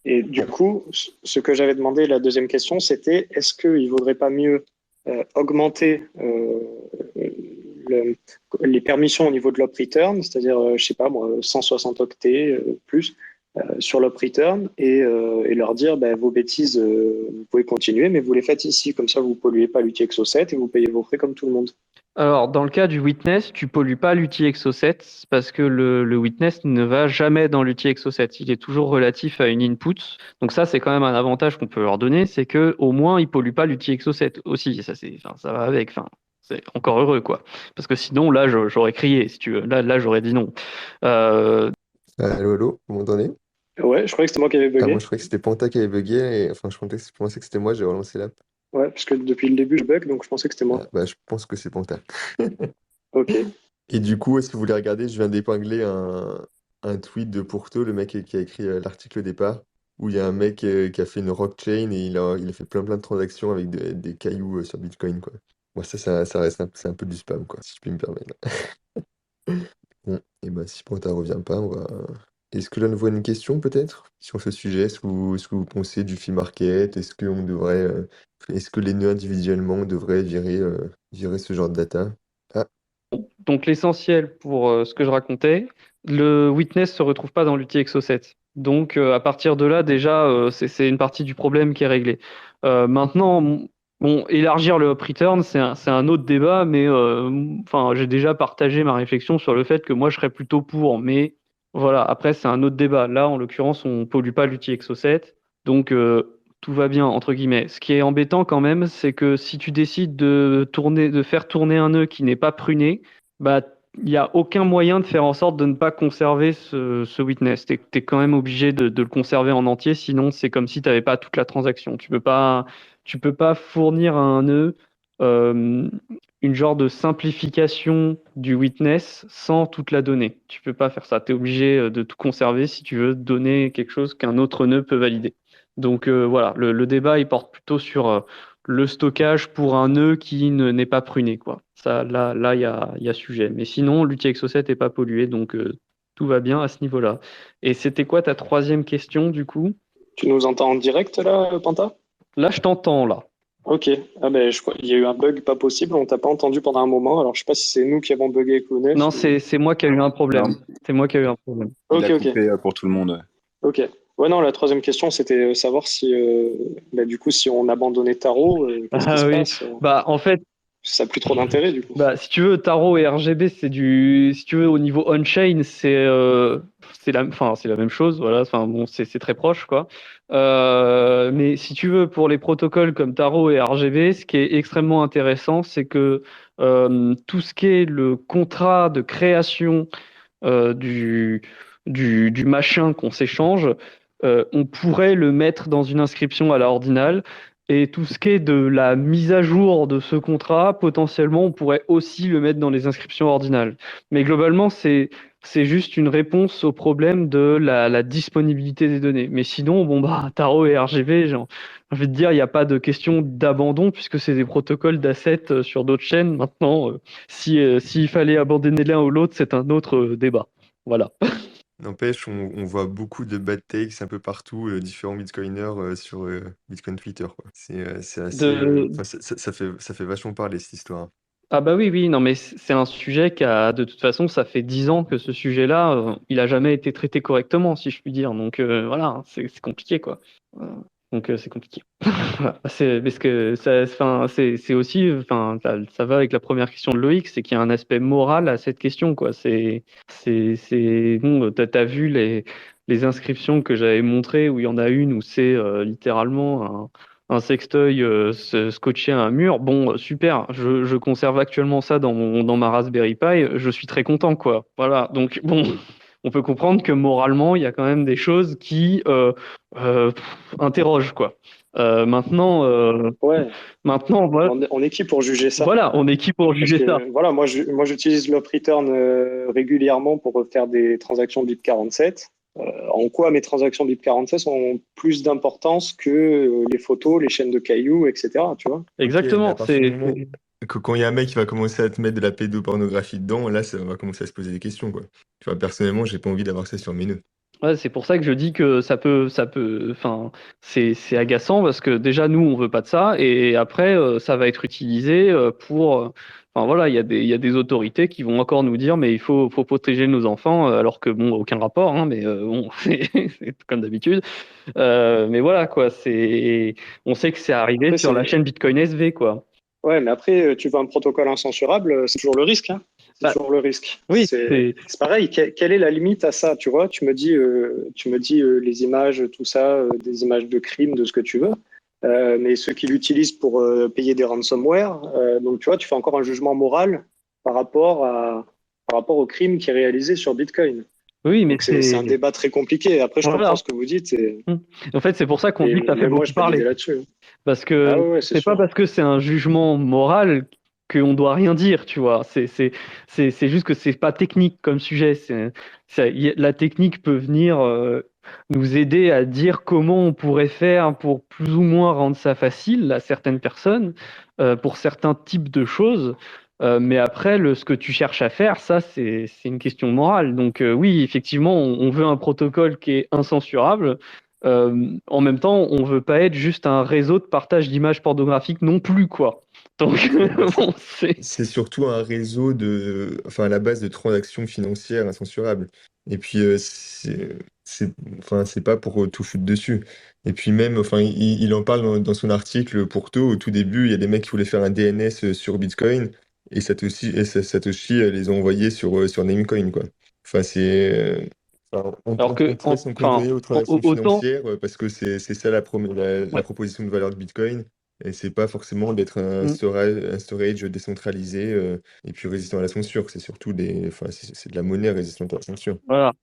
Et du coup, ce que j'avais demandé, la deuxième question, c'était est-ce qu'il ne vaudrait pas mieux augmenter les permissions au niveau de l'op return, c'est-à-dire, je sais pas moi, 160 octets plus sur l'op return et leur dire vos bêtises, vous pouvez continuer, mais vous les faites ici, comme ça vous ne polluez pas l'UTXO7 et vous payez vos frais comme tout le monde. Alors, dans le cas du witness, tu pollues pas l'UTXO7 parce que le witness ne va jamais dans l'UTXO7. Il est toujours relatif à une input. Donc ça, c'est quand même un avantage qu'on peut leur donner, c'est que au moins ils polluent pas l'UTXO7 aussi. Ça va avec. C'est encore heureux quoi. Parce que sinon là, j'aurais crié si tu veux. Là, j'aurais dit non. Allô, vous m'entendez? Ouais, je croyais que c'était moi qui avais bugué. Moi, je croyais que c'était Panta qui avait bugué. Et, enfin, je pensais que c'était moi, j'ai relancé l'app. Ouais, parce que depuis le début, je bug, donc je pensais que c'était moi. Je pense que c'est Panta. Ok. Et du coup, est-ce que vous voulez regarder? Je viens d'épingler un tweet de Pourto, le mec qui a écrit l'article au départ, où il y a un mec qui a fait une rockchain et il a fait plein de transactions avec des cailloux sur Bitcoin, quoi. Moi, ça reste c'est un peu du spam, quoi, si je puis me permettre. Bon, et si Panta revient pas, on va. Est-ce que là, nous voit une question peut-être sur ce sujet? Est-ce que vous pensez du fee market? Est-ce que les nœuds individuellement devraient virer ce genre de data? Ah, Donc l'essentiel pour ce que je racontais, le witness se retrouve pas dans l'UTXO7. Donc à partir de là, déjà, c'est une partie du problème qui est réglée. Maintenant, bon, élargir le up return, c'est un autre débat, mais j'ai déjà partagé ma réflexion sur le fait que moi je serais plutôt pour. Mais voilà, après c'est un autre débat. Là, en l'occurrence, on pollue pas l'UTXO7, donc tout va bien, entre guillemets. Ce qui est embêtant quand même, c'est que si tu décides de faire tourner un nœud qui n'est pas pruné, bah, il n'y a aucun moyen de faire en sorte de ne pas conserver ce witness. Tu es quand même obligé de le conserver en entier, sinon c'est comme si tu n'avais pas toute la transaction. Tu peux pas fournir à un nœud une genre de simplification du witness sans toute la donnée. Tu peux pas faire ça. Tu es obligé de tout conserver si tu veux donner quelque chose qu'un autre nœud peut valider. Donc voilà, le débat il porte plutôt sur le stockage pour un nœud qui n'est pas pruné, quoi. Ça, là, il y a sujet. Mais sinon, l'UTXO7 n'est pas pollué, donc tout va bien à ce niveau-là. Et c'était quoi ta troisième question, du coup? Tu nous entends en direct, là, Panta? Là, je t'entends, là. Ok. Je crois qu'il y a eu un bug pas possible, on t'a pas entendu pendant un moment, alors je sais pas si c'est nous qui avons bugué avec Lounef. Non, c'est moi qui ai eu un problème. C'est moi qui ai eu un problème. Ok, Il a coupé pour tout le monde. Ok. Ouais, non, la troisième question, c'était savoir si, du coup, si on abandonnait Taro, qu'est-ce qui se passe? En fait, ça n'a plus trop d'intérêt, du coup. Si tu veux, Taro et RGB, si tu veux, au niveau on-chain, c'est la même chose, voilà. Enfin, bon, c'est très proche, quoi. Mais si tu veux, pour les protocoles comme Taro et RGB, ce qui est extrêmement intéressant, c'est que tout ce qui est le contrat de création du machin qu'on s'échange, on pourrait le mettre dans une inscription à la ordinale. Et tout ce qui est de la mise à jour de ce contrat, potentiellement, on pourrait aussi le mettre dans les inscriptions ordinales. Mais globalement, c'est c'est juste une réponse au problème de la disponibilité des données. Mais sinon, bon, bah, Taro et RGB, j'ai envie de dire, il n'y a pas de question d'abandon puisque c'est des protocoles d'assets sur d'autres chaînes. Maintenant, s'il fallait abandonner l'un ou l'autre, c'est un autre débat. Voilà. N'empêche, on voit beaucoup de bad takes un peu partout, différents bitcoiners sur Bitcoin Twitter, quoi. C'est assez, De, enfin, ça fait vachement parler cette histoire. Ah bah oui, non, mais c'est un sujet de toute façon, ça fait 10 ans que ce sujet-là, il a jamais été traité correctement, si je puis dire. Donc voilà, hein, c'est compliqué, quoi. Donc c'est compliqué. Voilà. C'est parce que enfin, c'est aussi, enfin, ça va avec la première question de Loïc, c'est qu'il y a un aspect moral à cette question, quoi. Bon, t'as vu les inscriptions que j'avais montrées où il y en a une où c'est littéralement un sextoy scotché à un mur. Bon, super. Je conserve actuellement ça dans ma Raspberry Pi. Je suis très content, quoi. Voilà. Donc bon, on peut comprendre que moralement, il y a quand même des choses qui interrogent, quoi. Maintenant, Ouais, voilà. on est qui pour juger ça? Voilà, on est qui pour Parce juger ça? que voilà, moi j'utilise l'op return régulièrement pour faire des transactions BIP47. En quoi mes transactions BIP47 ont plus d'importance que les photos, les chaînes de cailloux, etc. Tu vois? Ok, mais à Exactement. partir du moment que quand il y a un mec qui va commencer à te mettre de la pédopornographie dedans, là, ça va commencer à se poser des questions, quoi. Tu vois, personnellement, j'ai pas envie d'avoir ça sur mes nœuds. Ouais, c'est pour ça que je dis que enfin, c'est agaçant parce que déjà nous on veut pas de ça et après ça va être utilisé enfin voilà, il y a des autorités qui vont encore nous dire mais faut protéger nos enfants alors que bon aucun rapport hein, mais bon c'est comme d'habitude. Mais voilà quoi, on sait que c'est arrivé Après, sur la chaîne Bitcoin SV quoi. Ouais, mais après, tu veux un protocole incensurable, c'est toujours le risque, hein. C'est Bah, toujours le risque. oui, C'est pareil. Quelle est la limite à ça, tu vois? Tu me dis les images, tout ça, des images de crimes, de ce que tu veux. Mais ceux qui l'utilisent pour payer des ransomware, donc tu vois, tu fais encore un jugement moral par rapport au crime qui est réalisé sur Bitcoin. oui, mais Donc c'est un débat très compliqué. Après, je Voilà. comprends ce que vous dites. En fait, c'est pour ça qu'on dit que ça fait Même moi, beaucoup je peux parler. guider là-dessus. Parce que Ah ouais, c'est c'est pas sûr. parce que c'est un jugement moral qu'on doit rien dire, tu vois. C'est juste que c'est pas technique comme sujet. La technique peut venir nous aider à dire comment on pourrait faire pour plus ou moins rendre ça facile à certaines personnes, pour certains types de choses. Mais après, ce que tu cherches à faire, ça, c'est une question morale. Donc oui, effectivement, on veut un protocole qui est incensurable. En même temps, on veut pas être juste un réseau de partage d'images pornographiques non plus, quoi. Donc, Bah, bon, c'est surtout un réseau enfin, à la base de transactions financières incensurables. Et puis, enfin, c'est pas pour tout foutre dessus. Et puis même, enfin, il en parle dans son article pour Taux. Au tout début, il y a des mecs qui voulaient faire un DNS sur Bitcoin et Satoshi les a envoyés sur Namecoin, quoi. Enfin, enfin, alors que, on pourrait s'en contenir aux transactions autant, financières parce que c'est ça la ouais. proposition de valeur de Bitcoin. Et c'est pas forcément d'être Mm. un storage décentralisé et puis résistant à la censure. C'est surtout enfin, c'est de la monnaie résistante à la censure. Voilà.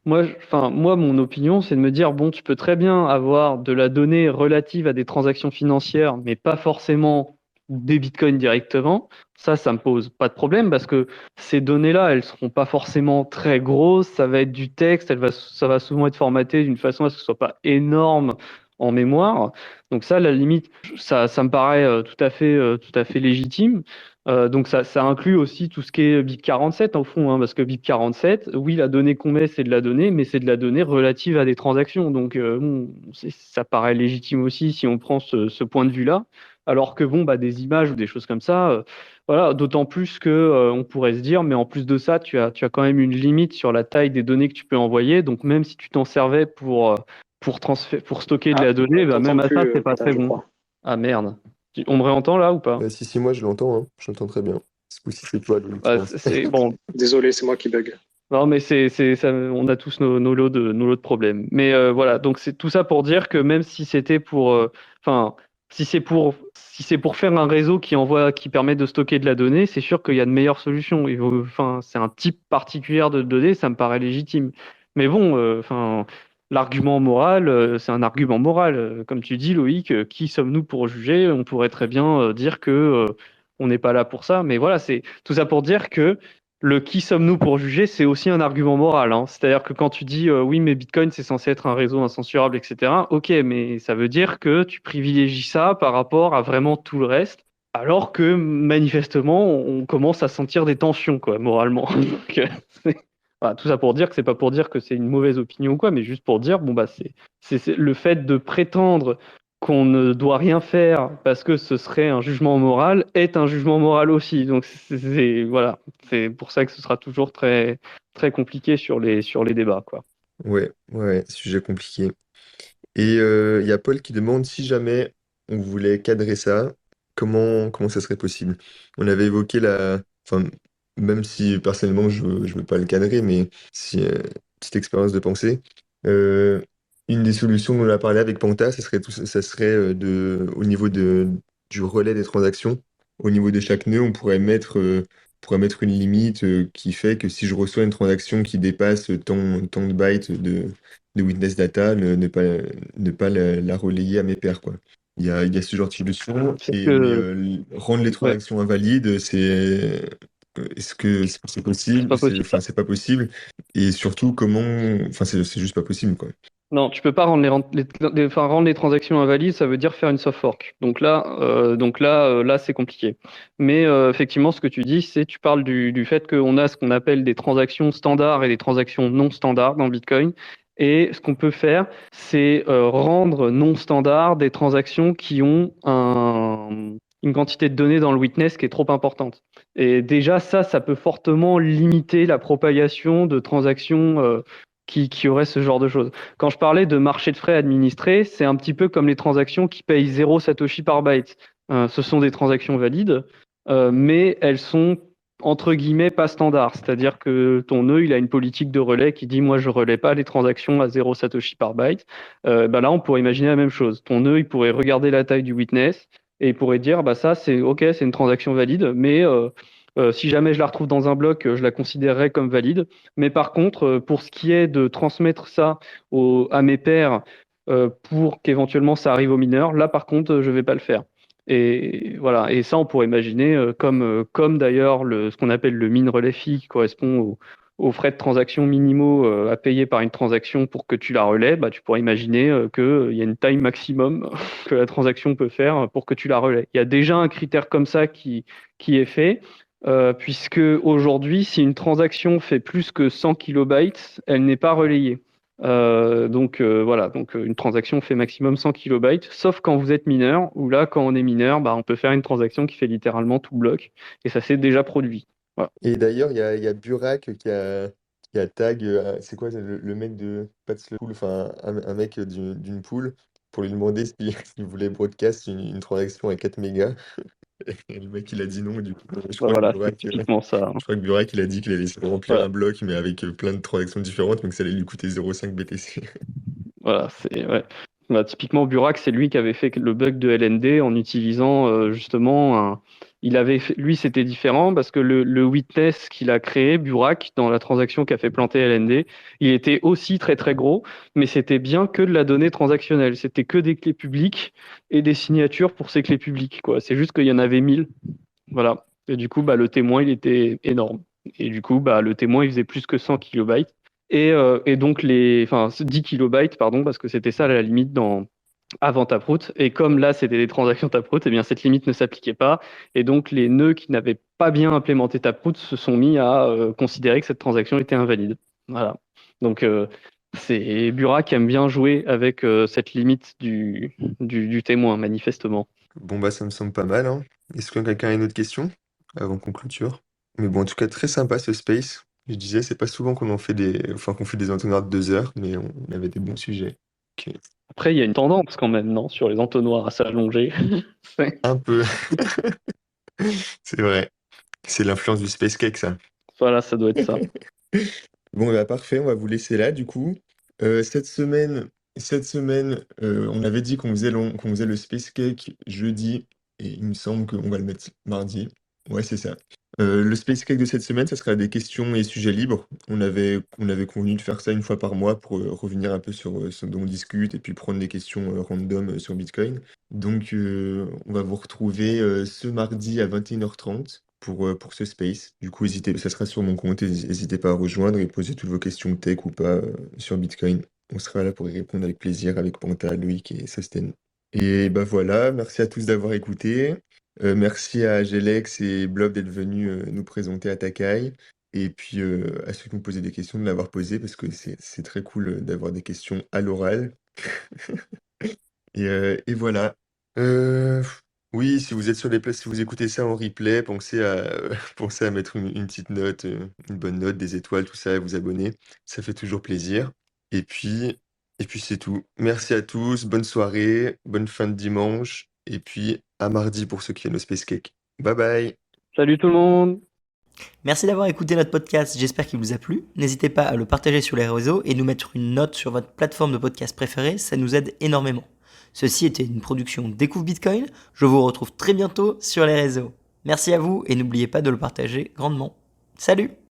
Moi, mon opinion, c'est de me dire, bon, tu peux très bien avoir de la donnée relative à des transactions financières, mais pas forcément des bitcoins directement. Ça me pose pas de problème parce que ces données-là, elles seront pas forcément très grosses. Ça va être du texte, ça va souvent être formaté d'une façon à ce que ce soit pas énorme en mémoire. Donc ça, à la limite, ça me paraît tout à fait légitime. Donc ça inclut aussi tout ce qui est BIP47 au fond, hein, parce que BIP47, oui, la donnée qu'on met, c'est de la donnée, mais c'est de la donnée relative à des transactions. Donc bon, ça paraît légitime aussi si on prend ce point de vue-là. Alors que bon, bah, des images ou des choses comme ça, voilà, d'autant plus que on pourrait se dire, mais en plus de ça, tu as quand même une limite sur la taille des données que tu peux envoyer. Donc même si tu t'en servais pour stocker de la donnée, bah, même à ça, c'est pas très je bon. crois. Ah merde. On me réentend là ou pas? Si, moi je l'entends, hein. Je l'entends très bien. Ce coup-ci, c'est toi, Loïc, je Ouais, pense. bon. Désolé, c'est moi qui bug. Non, mais on a tous nos lots de problèmes. Mais voilà, donc c'est tout ça pour dire que même si c'était enfin, si c'est pour faire un réseau qui permet de stocker de la donnée, c'est sûr qu'il y a de meilleures solutions. Enfin, c'est un type particulier de données, ça me paraît légitime. Mais bon, enfin, l'argument moral, c'est un argument moral. Comme tu dis, Loïc, qui sommes-nous pour juger? On pourrait très bien dire que on n'est pas là pour ça. Mais voilà, c'est tout ça pour dire que le qui sommes-nous pour juger, c'est aussi un argument moral, hein. C'est-à-dire que quand tu dis oui, mais Bitcoin, c'est censé être un réseau incensurable, etc. Ok, mais ça veut dire que tu privilégies ça par rapport à vraiment tout le reste, alors que manifestement, on commence à sentir des tensions, quoi, moralement. Donc, voilà, tout ça pour dire que c'est pas pour dire que c'est une mauvaise opinion ou quoi, mais juste pour dire, bon, bah, c'est le fait de prétendre qu'on ne doit rien faire parce que ce serait un jugement moral est un jugement moral aussi. Donc, voilà. C'est pour ça que ce sera toujours très, très compliqué sur les débats, quoi. Ouais, sujet compliqué. Et il y a Paul qui demande si jamais on voulait cadrer ça, comment ça serait possible? On avait évoqué enfin, même si personnellement je veux pas le cadrer, mais si, petite expérience de pensée. euh, une des solutions dont on a parlé avec Panta, ça serait au niveau du relais des transactions. Au niveau de chaque nœud, on pourrait mettre une limite qui fait que si je reçois une transaction qui dépasse tant de bytes de witness data, ne pas la relayer à mes pairs, quoi. Il y a ce genre de solution. C'est Mais que, rendre les ouais, transactions invalides, est-ce que c'est c'est possible? pas possible. Enfin, c'est pas possible. Et surtout, enfin, c'est juste pas possible, quoi. Non, tu peux pas rendre enfin, rendre les transactions invalides, ça veut dire faire une soft fork. Là, c'est compliqué. Mais effectivement, ce que tu dis, c'est tu parles du fait qu'on a ce qu'on appelle des transactions standards et des transactions non standards dans Bitcoin. Et ce qu'on peut faire, c'est rendre non standard des transactions qui ont une quantité de données dans le witness qui est trop importante. Et déjà, ça peut fortement limiter la propagation de transactions qui auraient ce genre de choses. Quand je parlais de marché de frais administrés, c'est un petit peu comme les transactions qui payent 0 Satoshi par byte. Ce sont des transactions valides, mais elles sont entre guillemets pas standards. C'est-à-dire que ton nœud, il a une politique de relais qui dit moi je relais pas les transactions à 0 Satoshi par byte. Là, on pourrait imaginer la même chose. Ton nœud, il pourrait regarder la taille du witness et il pourrait dire bah ça c'est ok, c'est une transaction valide, mais si jamais je la retrouve dans un bloc, je la considérerais comme valide. Mais par contre, pour ce qui est de transmettre ça à mes pairs pour qu'éventuellement ça arrive aux mineurs, là par contre, je vais pas le faire. Et voilà. Et ça, on pourrait imaginer comme d'ailleurs ce qu'on appelle le min relay fee qui correspond aux frais de transaction minimaux à payer par une transaction pour que tu la relais, bah, tu pourrais imaginer qu'il y a une taille maximum que la transaction peut faire pour que tu la relais. Il y a déjà un critère comme ça qui est fait. Puisque aujourd'hui, si une transaction fait plus que 100 kilobytes, elle n'est pas relayée. Voilà, une transaction fait maximum 100 kilobytes, sauf quand vous êtes mineur, où là, quand on est mineur, bah, on peut faire une transaction qui fait littéralement tout bloc, et ça s'est déjà produit. Voilà. Et d'ailleurs, il y a Burak qui a tag, c'est quoi le mec de Pat's le Pool, enfin un mec d'une pool, pour lui demander s'il voulait broadcast une transaction à 4 mégas. Et le mec il a dit non, et du coup, Bah, voilà, c'est typiquement ça, hein. je crois que Burak il a dit qu'il allait se remplir Voilà. un bloc, mais avec plein de transactions différentes, mais que ça allait lui coûter 0,5 BTC. Voilà, ouais. Bah, typiquement, Burak, c'est lui qui avait fait le bug de LND en utilisant justement lui, c'était différent parce que le witness qu'il a créé, Burak, dans la transaction qu'a fait planter LND, il était aussi très très gros, mais c'était bien que de la donnée transactionnelle. C'était que des clés publiques et des signatures pour ces clés publiques, quoi. C'est juste qu'il y en avait 1000. Voilà. Et du coup, bah, le témoin, il était énorme. Et du coup, bah, le témoin, il faisait plus que 100 kilobytes. Et donc, 10 kilobytes, pardon, parce que c'était ça la limite avant Taproot. Et comme là, c'était des transactions Taproot, eh bien, cette limite ne s'appliquait pas. Et donc, les nœuds qui n'avaient pas bien implémenté Taproot se sont mis à considérer que cette transaction était invalide. Voilà. Donc, c'est Burak qui aime bien jouer avec cette limite du témoin, manifestement. Bon bah ça me semble pas mal, hein. Est-ce que quelqu'un a une autre question avant qu'on clôture? Mais bon, en tout cas, très sympa ce space. Je disais, c'est pas souvent qu'on fait des entonnoirs de 2 heures, mais on avait des bons sujets. Ok. Après, il y a une tendance quand même, non, sur les entonnoirs à s'allonger. Un peu. C'est vrai. C'est l'influence du space cake, ça. Voilà, ça doit être ça. Bon, bah parfait, on va vous laisser là, du coup. Cette semaine, on avait dit qu'on faisait le space cake jeudi, et il me semble qu'on va le mettre mardi. Ouais, c'est ça. Le space cake de cette semaine, ça sera des questions et sujets libres. On avait convenu de faire ça une fois par mois pour revenir un peu sur ce dont on discute et puis prendre des questions random sur Bitcoin. Donc, on va vous retrouver ce mardi à 21h30 pour ce space. Du coup, ça sera sur mon compte, n'hésitez pas à rejoindre et poser toutes vos questions tech ou pas sur Bitcoin. On sera là pour y répondre avec plaisir avec Panta, Loïc et Sosten. Et bah voilà, merci à tous d'avoir écouté. Merci à Gelex et Blob d'être venus nous présenter Atakai. Et puis à ceux qui ont posé des questions, de l'avoir posé parce que c'est très cool d'avoir des questions à l'oral. Et voilà. Euh, oui, si vous êtes sur les places, si vous écoutez ça en replay, pensez à, pensez à mettre une petite note, une bonne note, des étoiles, tout ça, et vous abonner. Ça fait toujours plaisir. Et puis, et puis c'est tout. Merci à tous, bonne soirée, bonne fin de dimanche, et puis à mardi pour ceux qui viennent au Space Cake. Bye bye! Salut tout le monde! Merci d'avoir écouté notre podcast, j'espère qu'il vous a plu. N'hésitez pas à le partager sur les réseaux et nous mettre une note sur votre plateforme de podcast préférée, ça nous aide énormément. Ceci était une production Découvre Bitcoin, je vous retrouve très bientôt sur les réseaux. Merci à vous et n'oubliez pas de le partager grandement. Salut!